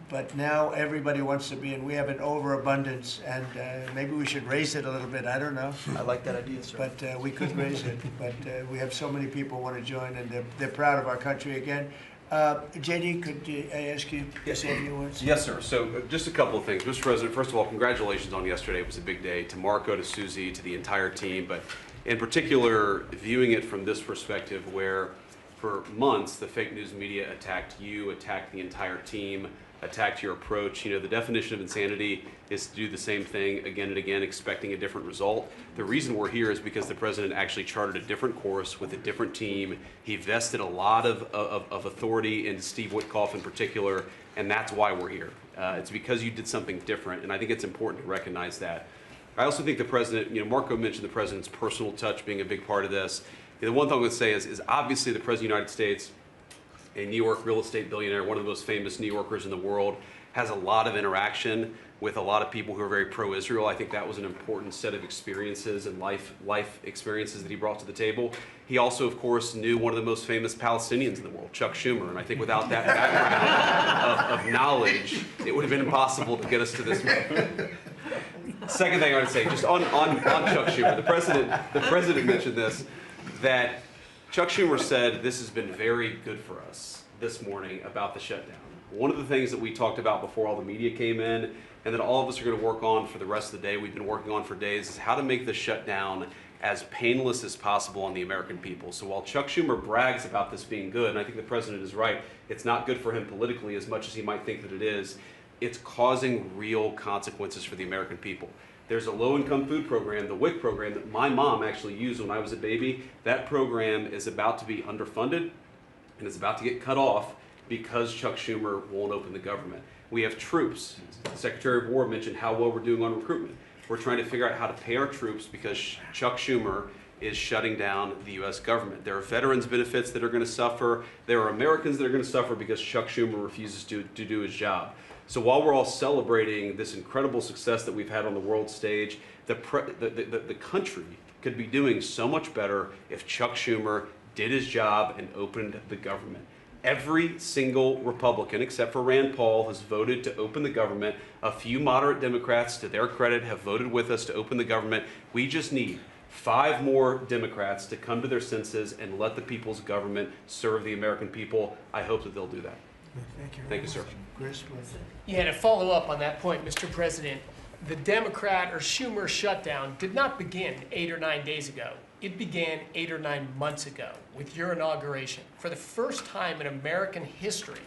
but now everybody wants to be, and we have an overabundance, and maybe we should raise it a little bit, I don't know. I like that idea, sir. But we could raise it, but we have so many people want to join, and they're proud of our country again. JD, could I ask you to say a few words? Yes, sir. So just a couple of things. Mr. President, first of all, congratulations on yesterday. It was a big day. To Marco, to Susie, to the entire team, but in particular, viewing it from this perspective where for months the fake news media attacked you, attacked the entire team, attacked your approach. You know, the definition of insanity is to do the same thing again and again, expecting a different result. The reason we're here is because the president actually charted a different course with a different team. He vested a lot of authority in Steve Witkoff in particular, and that's why we're here. It's because you did something different, and I think it's important to recognize that. I also think the president, you know, Marco mentioned the president's personal touch being a big part of this. The one thing I would say is obviously the president of the United States, a New York real estate billionaire, one of the most famous New Yorkers in the world, has a lot of interaction with a lot of people who are very pro-Israel. I think that was an important set of experiences and life experiences that he brought to the table. He also, of course, knew one of the most famous Palestinians in the world, Chuck Schumer, and I think without that background of knowledge, it would have been impossible to get us to this point. Second thing I want to say, just on Chuck Schumer, the president mentioned this, that Chuck Schumer said this has been very good for us this morning about the shutdown. One of the things that we talked about before all the media came in, and that all of us are going to work on for the rest of the day, we've been working on for days, is how to make the shutdown as painless as possible on the American people. So while Chuck Schumer brags about this being good, and I think the president is right, it's not good for him politically as much as he might think that it is, it's causing real consequences for the American people. There's a low-income food program, the WIC program, that my mom actually used when I was a baby. That program is about to be underfunded, and it's about to get cut off because Chuck Schumer won't open the government. We have troops. The Secretary of War mentioned how well we're doing on recruitment. We're trying to figure out how to pay our troops because Chuck Schumer is shutting down the U.S. government. There are veterans benefits that are going to suffer. There are Americans that are going to suffer because Chuck Schumer refuses to do his job. So while we're all celebrating this incredible success that we've had on the world stage, the country could be doing so much better if Chuck Schumer did his job and opened the government. Every single Republican, except for Rand Paul, has voted to open the government. A few moderate Democrats, to their credit, have voted with us to open the government. We just need 5 more Democrats to come to their senses and let the people's government serve the American people. I hope that they'll do that. Thank you. Thank you, sir. Chris, please. Yeah, to follow up on that point, Mr. President, the Democrat or Schumer shutdown did not begin 8 or 9 days ago. It began 8 or 9 months ago with your inauguration. For the first time in American history,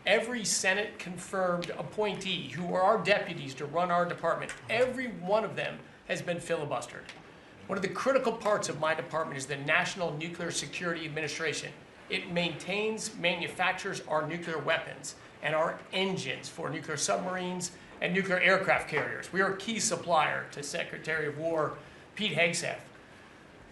every Senate confirmed appointee who are our deputies to run our department, every one of them has been filibustered. One of the critical parts of my department is the National Nuclear Security Administration. It maintains, manufactures our nuclear weapons and our engines for nuclear submarines and nuclear aircraft carriers. We are a key supplier to Secretary of War Pete Hegseth.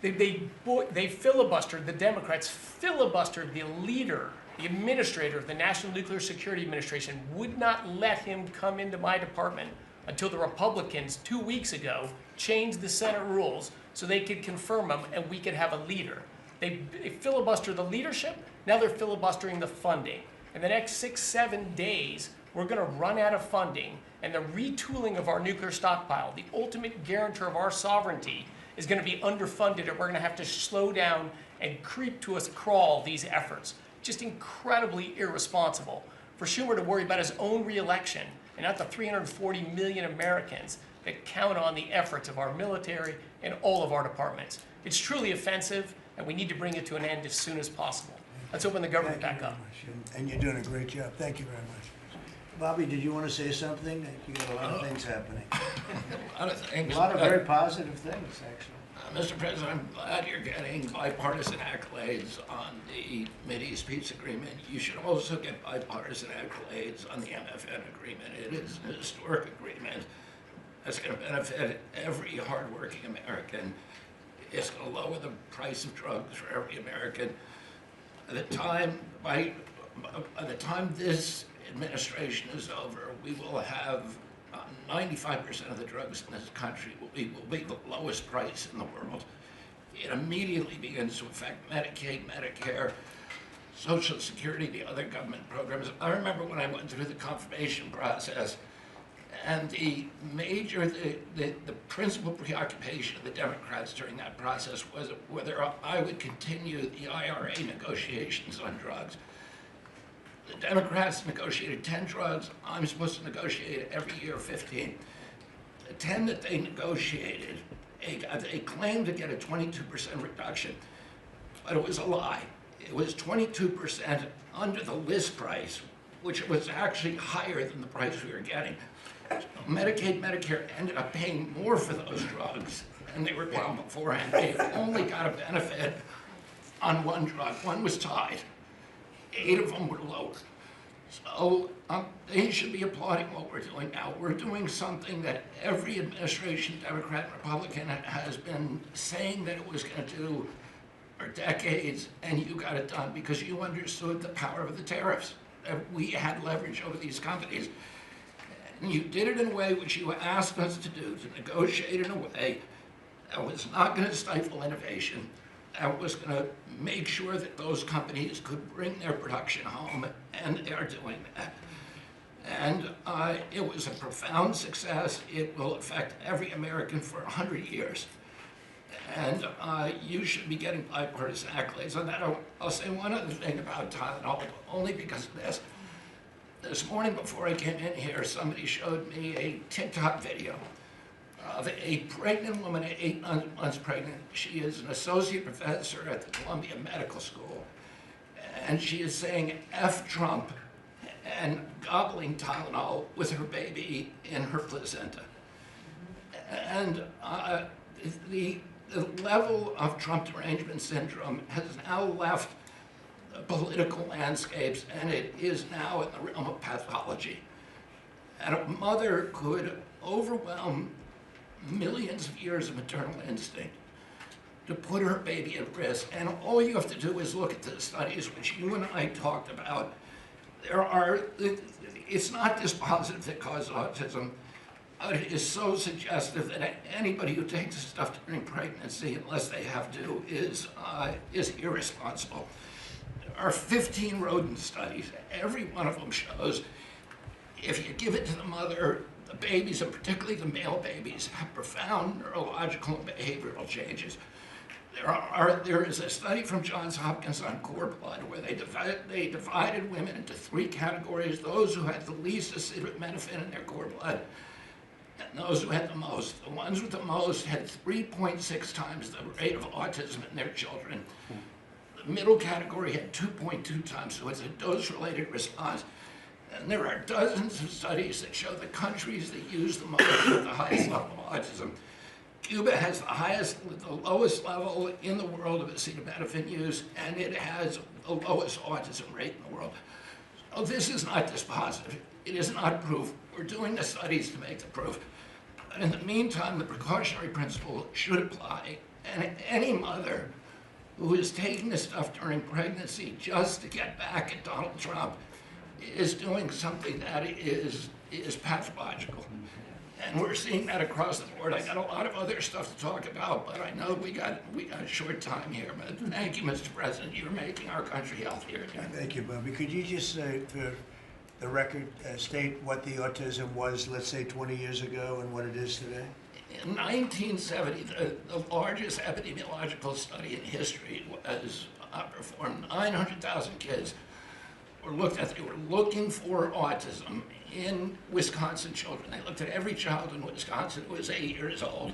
They filibustered, the Democrats filibustered the leader, the administrator of the National Nuclear Security Administration, would not let him come into my department until the Republicans 2 weeks ago changed the Senate rules so they could confirm him and we could have a leader. They filibustered the leadership, now they're filibustering the funding. In the next 6-7 days, we're going to run out of funding, and the retooling of our nuclear stockpile, the ultimate guarantor of our sovereignty, is going to be underfunded, and we're going to have to slow down and creep to us crawl these efforts. Just incredibly irresponsible for Schumer to worry about his own reelection and not the 340 million Americans that count on the efforts of our military and all of our departments. It's truly offensive, and we need to bring it to an end as soon as possible. Let's open the government back up. And you're doing a great job. Thank you very much. Bobby, did you want to say something? You got a lot of things happening. A lot of things. A lot of very positive things, actually. Mr. President, I'm glad you're getting bipartisan accolades on the Mideast peace agreement. You should also get bipartisan accolades on the MFN agreement. It is a historic agreement that's going to benefit every hardworking American. It's going to lower the price of drugs for every American. By the time this administration is over, we will have 95% of the drugs in this country will be the lowest price in the world. It immediately begins to affect Medicaid, Medicare, Social Security, the other government programs. I remember when I went through the confirmation process, and the principal preoccupation of the Democrats during that process was whether I would continue the IRA negotiations on drugs. The Democrats negotiated 10 drugs. I'm supposed to negotiate every year 15. The 10 that they negotiated, they claimed to get a 22% reduction, but it was a lie. It was 22% under the list price, which was actually higher than the price we were getting. So Medicaid, Medicare ended up paying more for those drugs than they were paying beforehand. They only got a benefit on one drug. One was tied. 8 of them were lower. So they should be applauding what we're doing now. We're doing something that every administration, Democrat and Republican, has been saying that it was going to do for decades, and you got it done because you understood the power of the tariffs. That we had leverage over these companies. And you did it in a way which you asked us to do, to negotiate in a way that was not going to stifle innovation, that was going to make sure that those companies could bring their production home, and they are doing that. And it was a profound success. It will affect every American for 100 years. And you should be getting bipartisan accolades on that. I'll say one other thing about Tylenol, only because of this. This morning before I came in here, somebody showed me a TikTok video of a pregnant woman, 8 months pregnant. She is an associate professor at the Columbia Medical School. And she is saying F Trump and gobbling Tylenol with her baby in her placenta. And the level of Trump derangement syndrome has now left the political landscapes, and it is now in the realm of pathology. And a mother could overwhelm millions of years of maternal instinct to put her baby at risk. And all you have to do is look at the studies which you and I talked about. It's not dispositive that causes autism. It is so suggestive that anybody who takes this stuff during pregnancy, unless they have to, is irresponsible. There are 15 rodent studies. Every one of them shows if you give it to the mother, the babies, and particularly the male babies, have profound neurological and behavioral changes. There is a study from Johns Hopkins on cord blood where they divided women into 3 categories: those who had the least acetaminophen in their cord blood, and those who had the most. The ones with the most had 3.6 times the rate of autism in their children. The middle category had 2.2 times, so it's a dose-related response. And there are dozens of studies that show the countries that use the most have the highest level of autism. Cuba has the lowest level in the world of acetaminophen use, and it has the lowest autism rate in the world. So this is not dispositive. It is not proof. We're doing the studies to make the proof. But in the meantime, the precautionary principle should apply. And any mother who is taking this stuff during pregnancy just to get back at Donald Trump is doing something that is pathological. And we're seeing that across the board. I got a lot of other stuff to talk about, but I know we got a short time here. But thank you, Mr. President. You're making our country healthier again. Thank you, Bobby. Could you just say, for the record, state what the autism was, let's say, 20 years ago and what it is today? In 1970, the largest epidemiological study in history was performed. 900,000 kids were looked at. They were looking for autism in Wisconsin children. They looked at every child in Wisconsin who was 8 years old.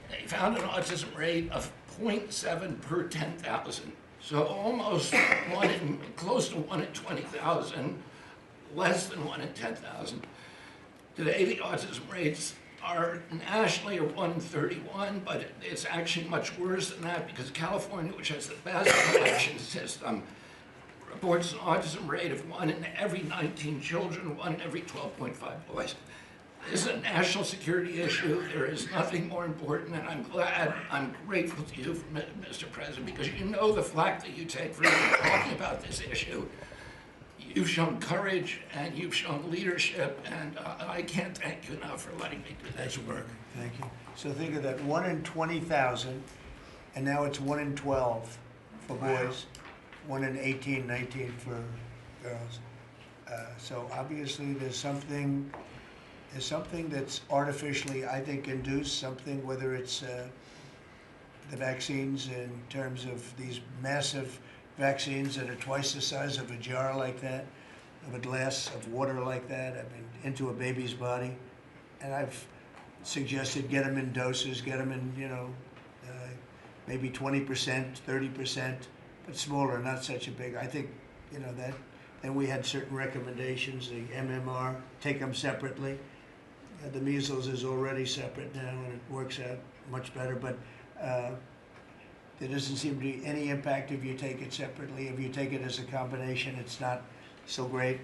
They found an autism rate of 0.7 per 10,000. So almost close to 1 in 20,000, less than 1 in 10,000. Today, the autism rates are nationally 1 in 31, but it's actually much worse than that because California, which has the best collection system, reports an autism rate of 1 in every 19 children, 1 in every 12.5 boys. This is a national security issue. There is nothing more important, and I'm grateful to you, Mr. President, because you know the flack that you take for talking about this issue. You've shown courage, and you've shown leadership, and I can't thank you enough for letting me do this work. Thank you. So think of that, 1 in 20,000, and now it's 1 in 12 for boys. 1 in 18, 19 for girls. So obviously there's something that's artificially, I think, induced, something, whether it's the vaccines in terms of these massive vaccines that are twice the size of a jar like that, of a glass of water like that, I mean, into a baby's body. And I've suggested get them in doses, get them in, you know, maybe 20%, 30%, but smaller, not such a big. I think, you know, that. And we had certain recommendations, the MMR, take them separately. The measles is already separate now, and it works out much better, but there doesn't seem to be any impact if you take it separately. If you take it as a combination, it's not so great.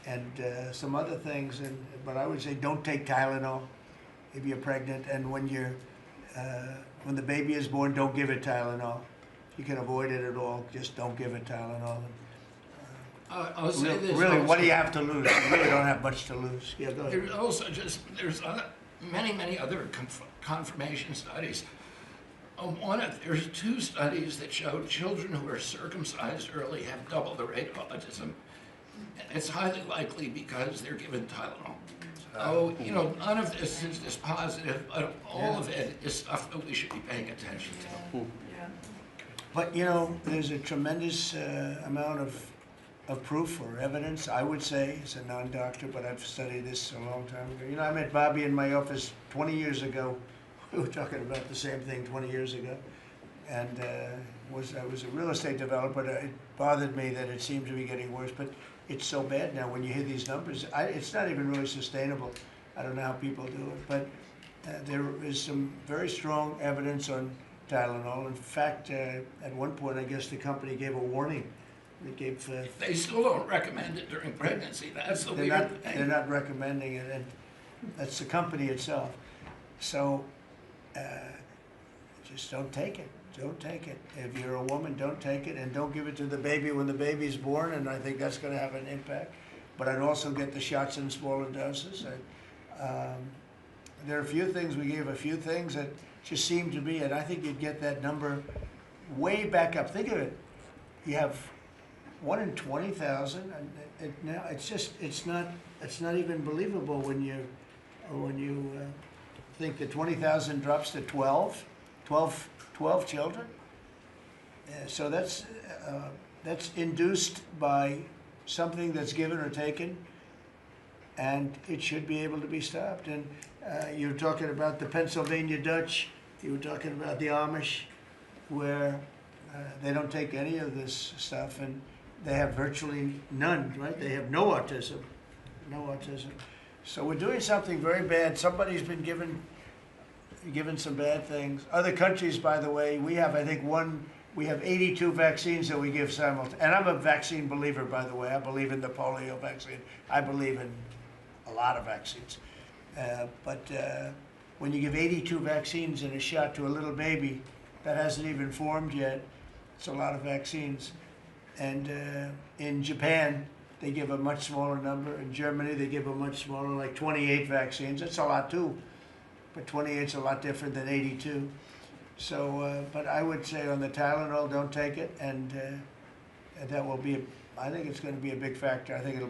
And some other things, but I would say don't take Tylenol if you're pregnant, and when the baby is born, don't give it Tylenol. If you can avoid it at all, just don't give it Tylenol. I'll say this. Really, also. what do you have to lose? You really don't have much to lose. Yeah, go ahead. There's also there's many other confirmation studies. There's 2 studies that show children who are circumcised early have double the rate of autism. It's highly likely because they're given Tylenol. So, you know, none of this is just positive, but all of it is stuff that we should be paying attention to. But, you know, there's a tremendous amount of proof or evidence, I would say, as a non-doctor, but I've studied this a long time ago. You know, I met Bobby in my office 20 years ago. We were talking about the same thing 20 years ago. And I was a real estate developer. It bothered me that it seemed to be getting worse, but it's so bad now when you hear these numbers. It's not even really sustainable. I don't know how people do it, but there is some very strong evidence on Tylenol. In fact, at one point, I guess the company gave a warning. They still don't recommend it during pregnancy. That's the weird thing. They're not recommending it, and that's the company itself. So just don't take it. Don't take it. If you're a woman, don't take it, and don't give it to the baby when the baby's born, and I think that's going to have an impact. But I'd also get the shots in smaller doses. There are a few things, we gave a few things that just seem to be, and I think you'd get that number way back up. Think of it. You have 1 in 20,000, and now it's not even believable when you think that 20,000 drops to 12 children. So that's induced by something that's given or taken, and it should be able to be stopped. And you were talking about the Pennsylvania Dutch, you were talking about the Amish, where they don't take any of this stuff, and they have virtually none, right? They have no autism, no autism. So we're doing something very bad. Somebody's been given some bad things. Other countries, by the way, we have, I think, we have 82 vaccines that we give simultaneously. And I'm a vaccine believer, by the way. I believe in the polio vaccine. I believe in a lot of vaccines. But when you give 82 vaccines in a shot to a little baby that hasn't even formed yet, it's a lot of vaccines. And in Japan, they give a much smaller number. In Germany, they give a much smaller, like 28 vaccines. That's a lot too, but 28's a lot different than 82. So, but I would say on the Tylenol, don't take it, and that will be. I think it's going to be a big factor. I think it'll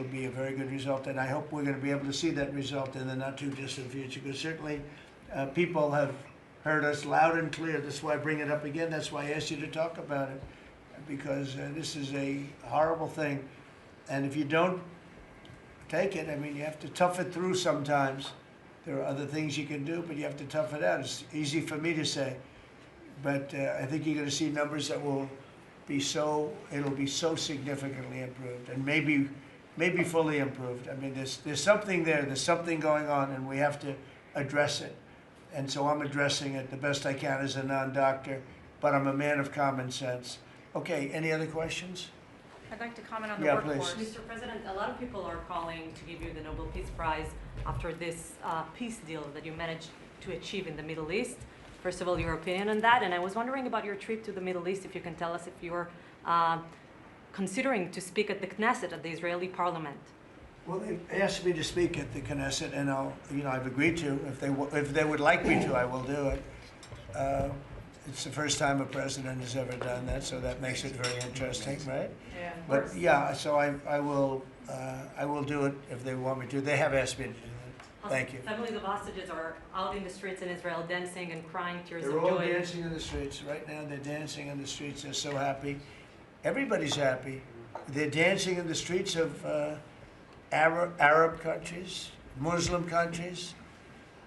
be a very good result, and I hope we're going to be able to see that result in the not too distant future. Because certainly, people have heard us loud and clear. That's why I bring it up again. That's why I asked you to talk about it. Because this is a horrible thing, and if you don't take it, I mean, you have to tough it through sometimes. There are other things you can do, but you have to tough it out. It's easy for me to say, but I think you're going to see numbers that will be it'll be so significantly improved, and maybe fully improved. I mean, there's something there, there's something going on, and we have to address it. And so I'm addressing it the best I can as a non-doctor, but I'm a man of common sense. Okay, any other questions? I'd like to comment on the Yeah, workforce. please. Mr. President, a lot of people are calling to give you the Nobel Peace Prize after this peace deal that you managed to achieve in the Middle East. First of all, your opinion on that, and I was wondering about your trip to the Middle East, if you can tell us if you're considering to speak at the Knesset, at the Israeli parliament. Well, they asked me to speak at the Knesset, and I've agreed to. If they would like me to, I will do it. It's the first time a president has ever done that, so that makes it very interesting, right? Yeah. But yeah, so I will do it if they want me to. They have asked me to do that. Thank you. Families of hostages are out in the streets in Israel dancing and crying tears They're of all joy. dancing in the streets. Right now, they're dancing in the streets. They're so happy. Everybody's happy. They're dancing in the streets of Arab countries, Muslim countries.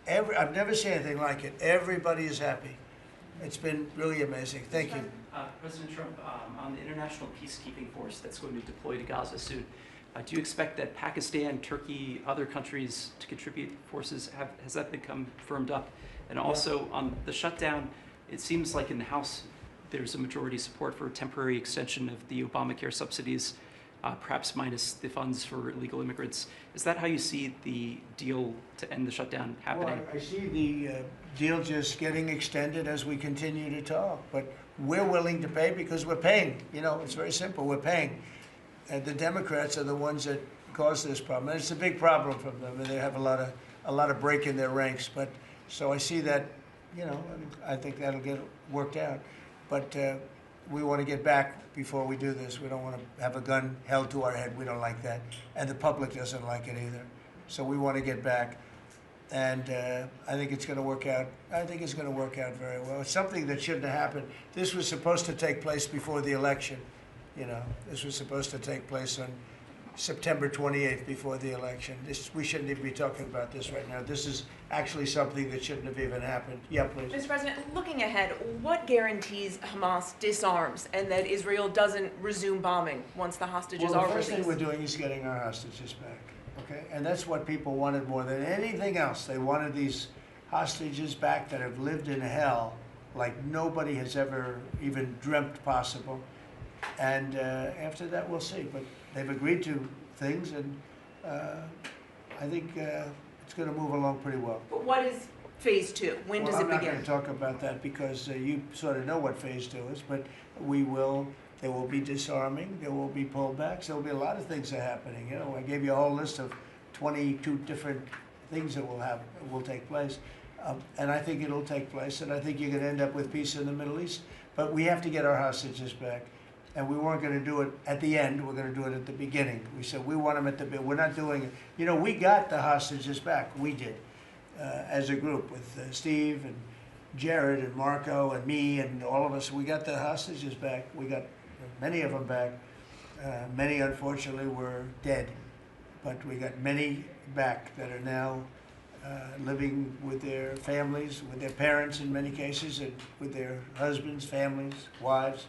I've never seen anything like it. Everybody is happy. It's been really amazing. Thank you. President Trump, on the international peacekeeping force that's going to deploy to Gaza soon, do you expect that Pakistan, Turkey, other countries to contribute forces? Has that become firmed up? And also on the shutdown, it seems like in the House there's a majority support for a temporary extension of the Obamacare subsidies, perhaps minus the funds for illegal immigrants. Is that how you see the deal to end the shutdown happening? Well, I see the deal just getting extended as we continue to talk, but we're willing to pay because we're paying. You know, it's very simple. We're paying. And the Democrats are the ones that cause this problem, and it's a big problem for them, and they have a lot of break in their ranks. But so I see that, you know, I think that'll get worked out. But we want to get back before we do this. We don't want to have a gun held to our head. We don't like that, and the public doesn't like it either. So we want to get back, and I think it's going to work out. I think it's going to work out very well. It's something that shouldn't have happened. This was supposed to take place before the election. You know, this was supposed to take place on September 28th before the election. We shouldn't even be talking about this right now. This is actually something that shouldn't have even happened. Yeah, please. Mr. President, looking ahead, what guarantees Hamas disarms and that Israel doesn't resume bombing once the hostages Well, are the first released? thing we're doing is getting our hostages back, okay? And that's what people wanted more than anything else. They wanted these hostages back that have lived in hell like nobody has ever even dreamt possible. And after that, we'll see. But they've agreed to things, and I think it's going to move along pretty well. But what is phase two? When does it I'm not begin? going to talk about that because you sort of know what phase 2 is, but there will be disarming, there will be pullbacks, there will be a lot of things that are happening. You know, I gave you a whole list of 22 different things that will take place. And I think it'll take place, and I think you're going to end up with peace in the Middle East. But we have to get our hostages back. And we weren't going to do it at the end. We're going to do it at the beginning. We said we want them at the beginning. We're not doing it. You know, we got the hostages back. We did, as a group with Steve and Jared and Marco and me and all of us. We got the hostages back. We got many of them back. Many, unfortunately, were dead. But we got many back that are now living with their families, with their parents in many cases, and with their husbands, families, wives.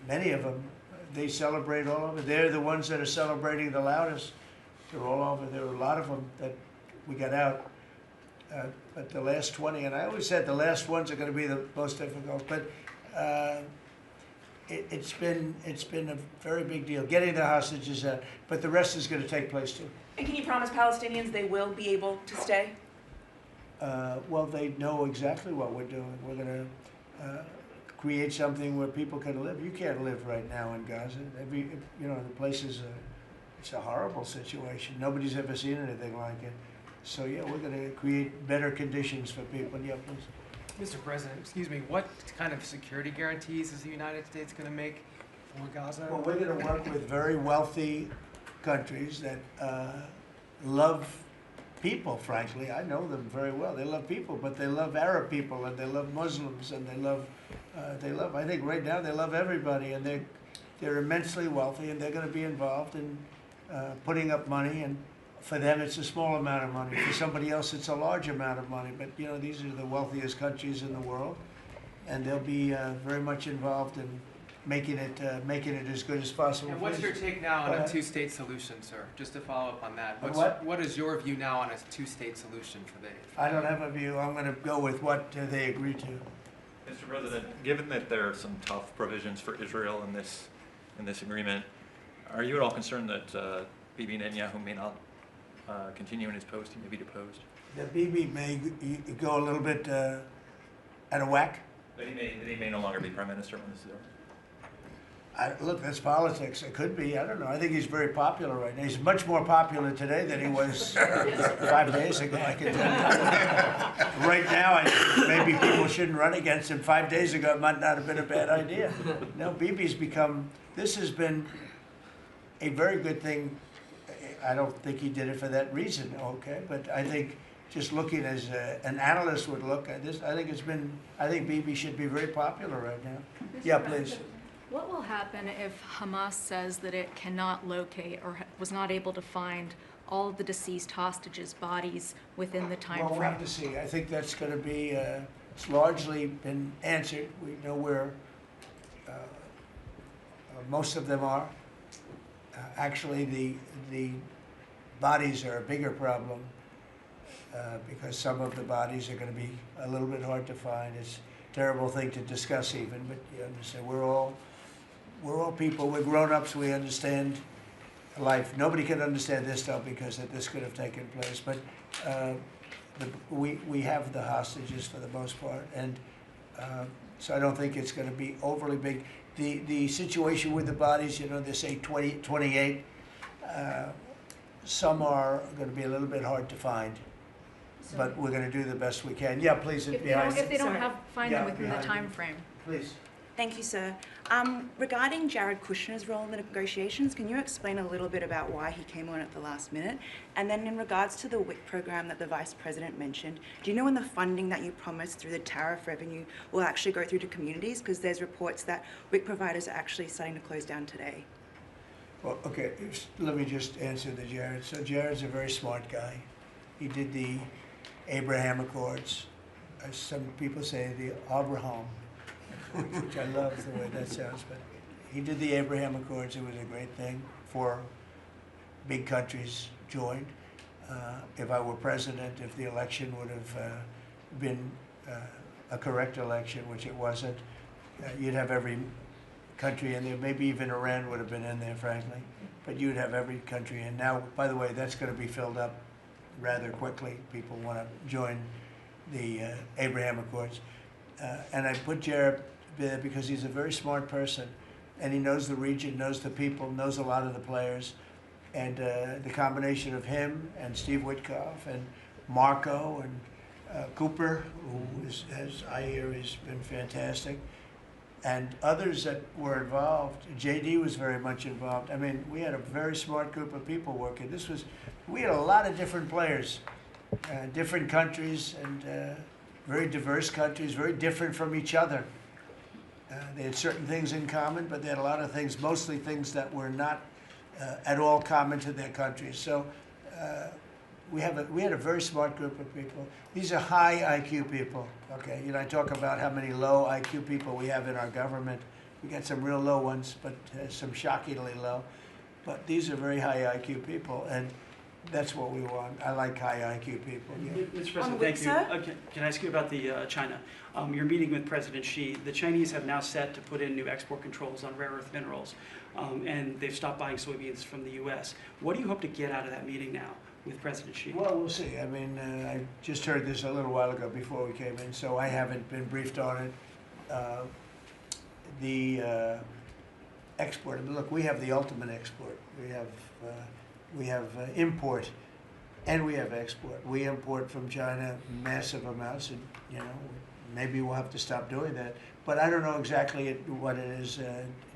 Many of them, they celebrate all over. They're the ones that are celebrating the loudest. They're all over. There are a lot of them that we got out. But the last 20, and I always said the last ones are going to be the most difficult. But it's been a very big deal getting the hostages out. But the rest is going to take place too. And can you promise Palestinians they will be able to stay? Well, they know exactly what we're doing. We're going to create something where people can live. You can't live right now in Gaza. The place it's a horrible situation. Nobody's ever seen anything like it. So yeah, we're going to create better conditions for people. Yeah, please. Mr. President, excuse me, what kind of security guarantees is the United States going to make for Gaza? Well, we're going to work with very wealthy countries that love people, frankly. I know them very well. They love people, but they love Arab people, and they love Muslims, and they love, I think right now they love everybody, and they're immensely wealthy, and they're going to be involved in putting up money, and for them it's a small amount of money. For somebody else it's a large amount of money, but you know, these are the wealthiest countries in the world, and they'll be very much involved in making it as good as possible. And what's your take now on a two-state solution, sir? Just to follow up on that. What is your view now on a two-state solution for the... I don't have a view. I'm going to go with what they agree to. Mr. President, given that there are some tough provisions for Israel in this agreement, are you at all concerned that Bibi Netanyahu may not continue in his post? He may be deposed. That Bibi may go a little bit out of whack? That he may no longer be prime minister when this is over? Look, that's politics. It could be. I don't know. I think he's very popular right now. He's much more popular today than he was 5 days ago. I can tell you. Right now, I think maybe people shouldn't run against him. 5 days ago, it might not have been a bad idea. No, Bibi's become. This has been a very good thing. I don't think he did it for that reason. Okay, but I think just looking as an analyst would look at this, I think Bibi should be very popular right now. Yeah, please. What will happen if Hamas says that it cannot locate or was not able to find all of the deceased hostages' bodies within the time Well, frame? we'll have to see. I think that's going to be, it's largely been answered. We know where most of them are. Actually, the bodies are a bigger problem because some of the bodies are going to be a little bit hard to find. It's a terrible thing to discuss even, but you understand, we're all people, we're grown-ups, we understand life. Nobody can understand this stuff because this could have taken place, but we have the hostages for the most part, and so I don't think it's going to be overly big. The situation with the bodies, you know, they say 28. Some are going to be a little bit hard to find, but we're going to do the best we can. Yeah, please. If they don't find them within the time frame. Please. Thank you, sir. Regarding Jared Kushner's role in the negotiations, can you explain a little bit about why he came on at the last minute? And then in regards to the WIC program that the Vice President mentioned, do you know when the funding that you promised through the tariff revenue will actually go through to communities? Because there's reports that WIC providers are actually starting to close down today. Well, okay, let me just answer the Jared. So Jared's a very smart guy. He did the Abraham Accords. Some people say the Abraham, which I love the way that sounds, but he did the Abraham Accords. It was a great thing. 4 big countries joined. If I were president, if the election would have been a correct election, which it wasn't, you'd have every country in there. Maybe even Iran would have been in there, frankly. But you'd have every country in. Now, by the way, that's going to be filled up rather quickly. People want to join the Abraham Accords. And I put Jared there because he's a very smart person, and he knows the region, knows the people, knows a lot of the players. And the combination of him and Steve Witkoff and Marco and Cooper, who is, as I hear, has been fantastic, and others that were involved. JD was very much involved. I mean, we had a very smart group of people working. We had a lot of different players, different countries, and very diverse countries, very different from each other. They had certain things in common, but they had a lot of things, mostly things that were not at all common to their countries. So we had a very smart group of people. These are high IQ people. Okay, you know, I talk about how many low IQ people we have in our government. We got some real low ones, but some shockingly low. But these are very high IQ people, and that's what we want. I like high IQ people. Yeah. Mr. President, thank you. Can I ask you about the China? You're meeting with President Xi. The Chinese have now set to put in new export controls on rare earth minerals, and they've stopped buying soybeans from the U.S. What do you hope to get out of that meeting now with President Xi? Well, we'll see. I mean, I just heard this a little while ago before we came in, so I haven't been briefed on it. The export, I mean, look, we have the ultimate export. We have import, and we have export. We import from China massive amounts, and you know, maybe we'll have to stop doing that. But I don't know exactly what it is.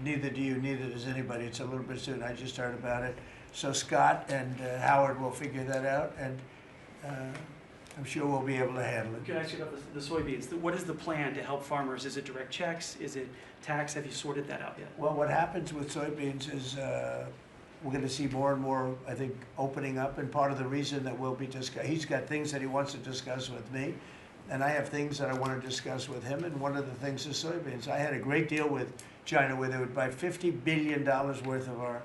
Neither do you. Neither does anybody. It's a little bit soon. I just heard about it. So Scott and Howard will figure that out, and I'm sure we'll be able to handle it. Can I ask you about the soybeans? What is the plan to help farmers? Is it direct checks? Is it tax? Have you sorted that out yet? Well, what happens with soybeans is we're going to see more and more, I think, opening up, and part of the reason that we'll be he's got things that he wants to discuss with me, and I have things that I want to discuss with him, and one of the things is soybeans. I had a great deal with China where they would buy $50 billion worth of our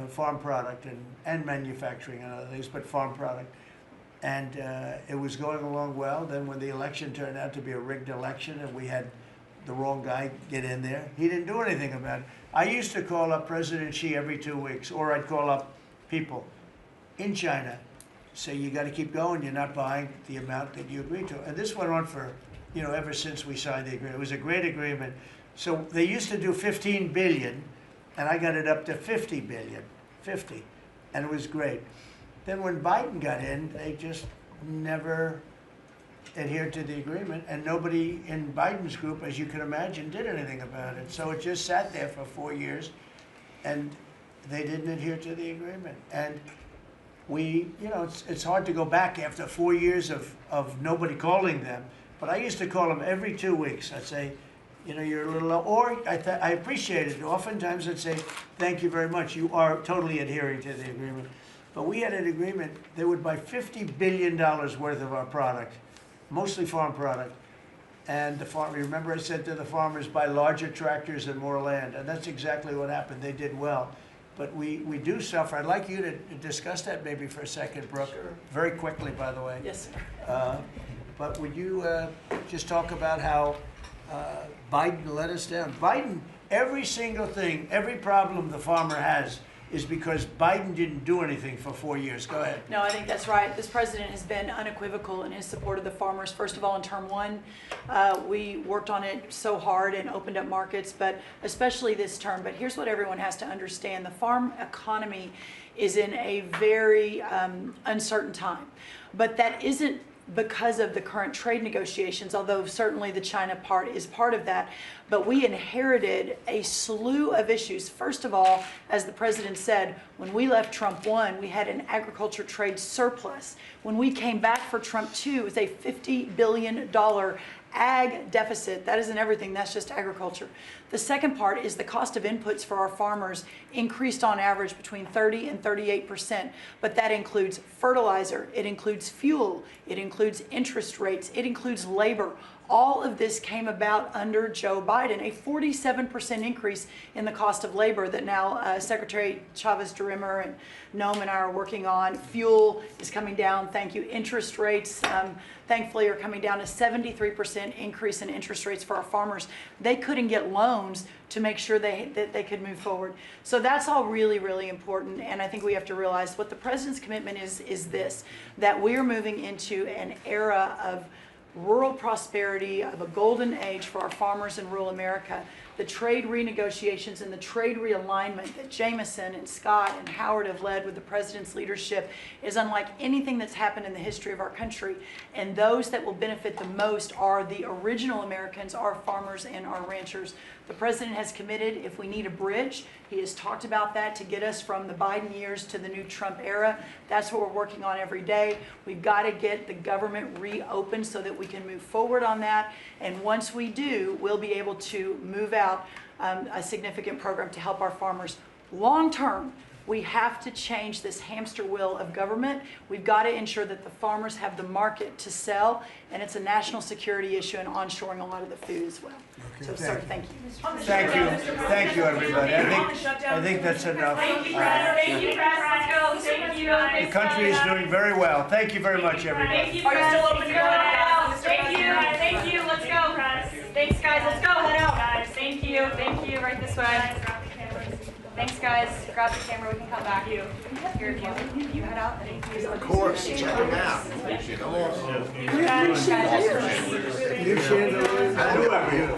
farm product and manufacturing and other things, but farm product. And it was going along well. Then when the election turned out to be a rigged election and we had the wrong guy get in there, he didn't do anything about it. I used to call up President Xi every 2 weeks, or I'd call up people in China, say, you got to keep going, you're not buying the amount that you agreed to. And this went on for, ever since we signed the agreement. It was a great agreement. So they used to do 15 billion. And I got it up to 50 billion, 50, and it was great. Then when Biden got in, they just never adhered to the agreement, and nobody in Biden's group, as you can imagine, did anything about it. So it just sat there for 4 years, and they didn't adhere to the agreement. And we, you know, it's hard to go back after 4 years of nobody calling them, but I used to call them every 2 weeks. I'd say, you know, you're a little low, or I appreciate it. Oftentimes I'd say, thank you very much, you are totally adhering to the agreement. But we had an agreement, they would buy $50 billion worth of our product, mostly farm product. And the farm, remember I said to the farmers, buy larger tractors and more land, and that's exactly what happened. They did well. But we do suffer. I'd like you to discuss that maybe for a second, Brooke. Sure. Very quickly, by the way. Yes, sir. But would you just talk about how Biden let us down? Biden, every single thing, every problem the farmer has is because Biden didn't do anything for 4 years. Go ahead. No, I think that's right. This president has been unequivocal in his support of the farmers. First of all, in term one, we worked on it so hard and opened up markets, but especially this term. But here's what everyone has to understand. The farm economy is in a very uncertain time. But that isn't because of the current trade negotiations, although certainly the China part is part of that. But we inherited a slew of issues. First of all, as the president said, when we left Trump 1, we had an agriculture trade surplus. When we came back for Trump 2, it was a $50 billion ag deficit. That isn't everything, that's just agriculture. The second part is the cost of inputs for our farmers increased on average between 30 and 38%, but that includes fertilizer, it includes fuel, it includes interest rates, it includes labor. All of this came about under Joe Biden, a 47% increase in the cost of labor that now Secretary Chavez-DeRimmer and Noam and I are working on. Fuel is coming down, thank you. Interest rates, thankfully, are coming down. A 73% increase in interest rates for our farmers. They couldn't get loans to make sure that they could move forward. So that's all really, really important. And I think we have to realize what the president's commitment is this, that we are moving into an era of rural prosperity, of a golden age for our farmers in rural America. The trade renegotiations and the trade realignment that Jameson and Scott and Howard have led with the president's leadership is unlike anything that's happened in the history of our country. And those that will benefit the most are the original Americans, our farmers and our ranchers. The president has committed, if we need a bridge, he has talked about that to get us from the Biden years to the new Trump era. That's what we're working on every day. We've got to get the government reopened so that we can move forward on that. And once we do, we'll be able to move out a significant program to help our farmers. Long term, we have to change this hamster wheel of government. We've got to ensure that the farmers have the market to sell, and it's a national security issue and onshoring a lot of the food as well. Okay, So, sir, thank you. Thank you, everybody. I think that's enough. Thank you, press. Thank you, press. Let's go. Thank you. The country is doing very well. Thank you very much, everybody. Thank you, press. Still open to go out. Thank you. Thank you. Let's go, press. Thanks, guys. Let's go. Head out, guys. Thank you. Thank you. Right this way. Thanks, guys. Grab the camera. We can come back. You head out. Of course. Check them out. Come on. You chandeliers. I do have you.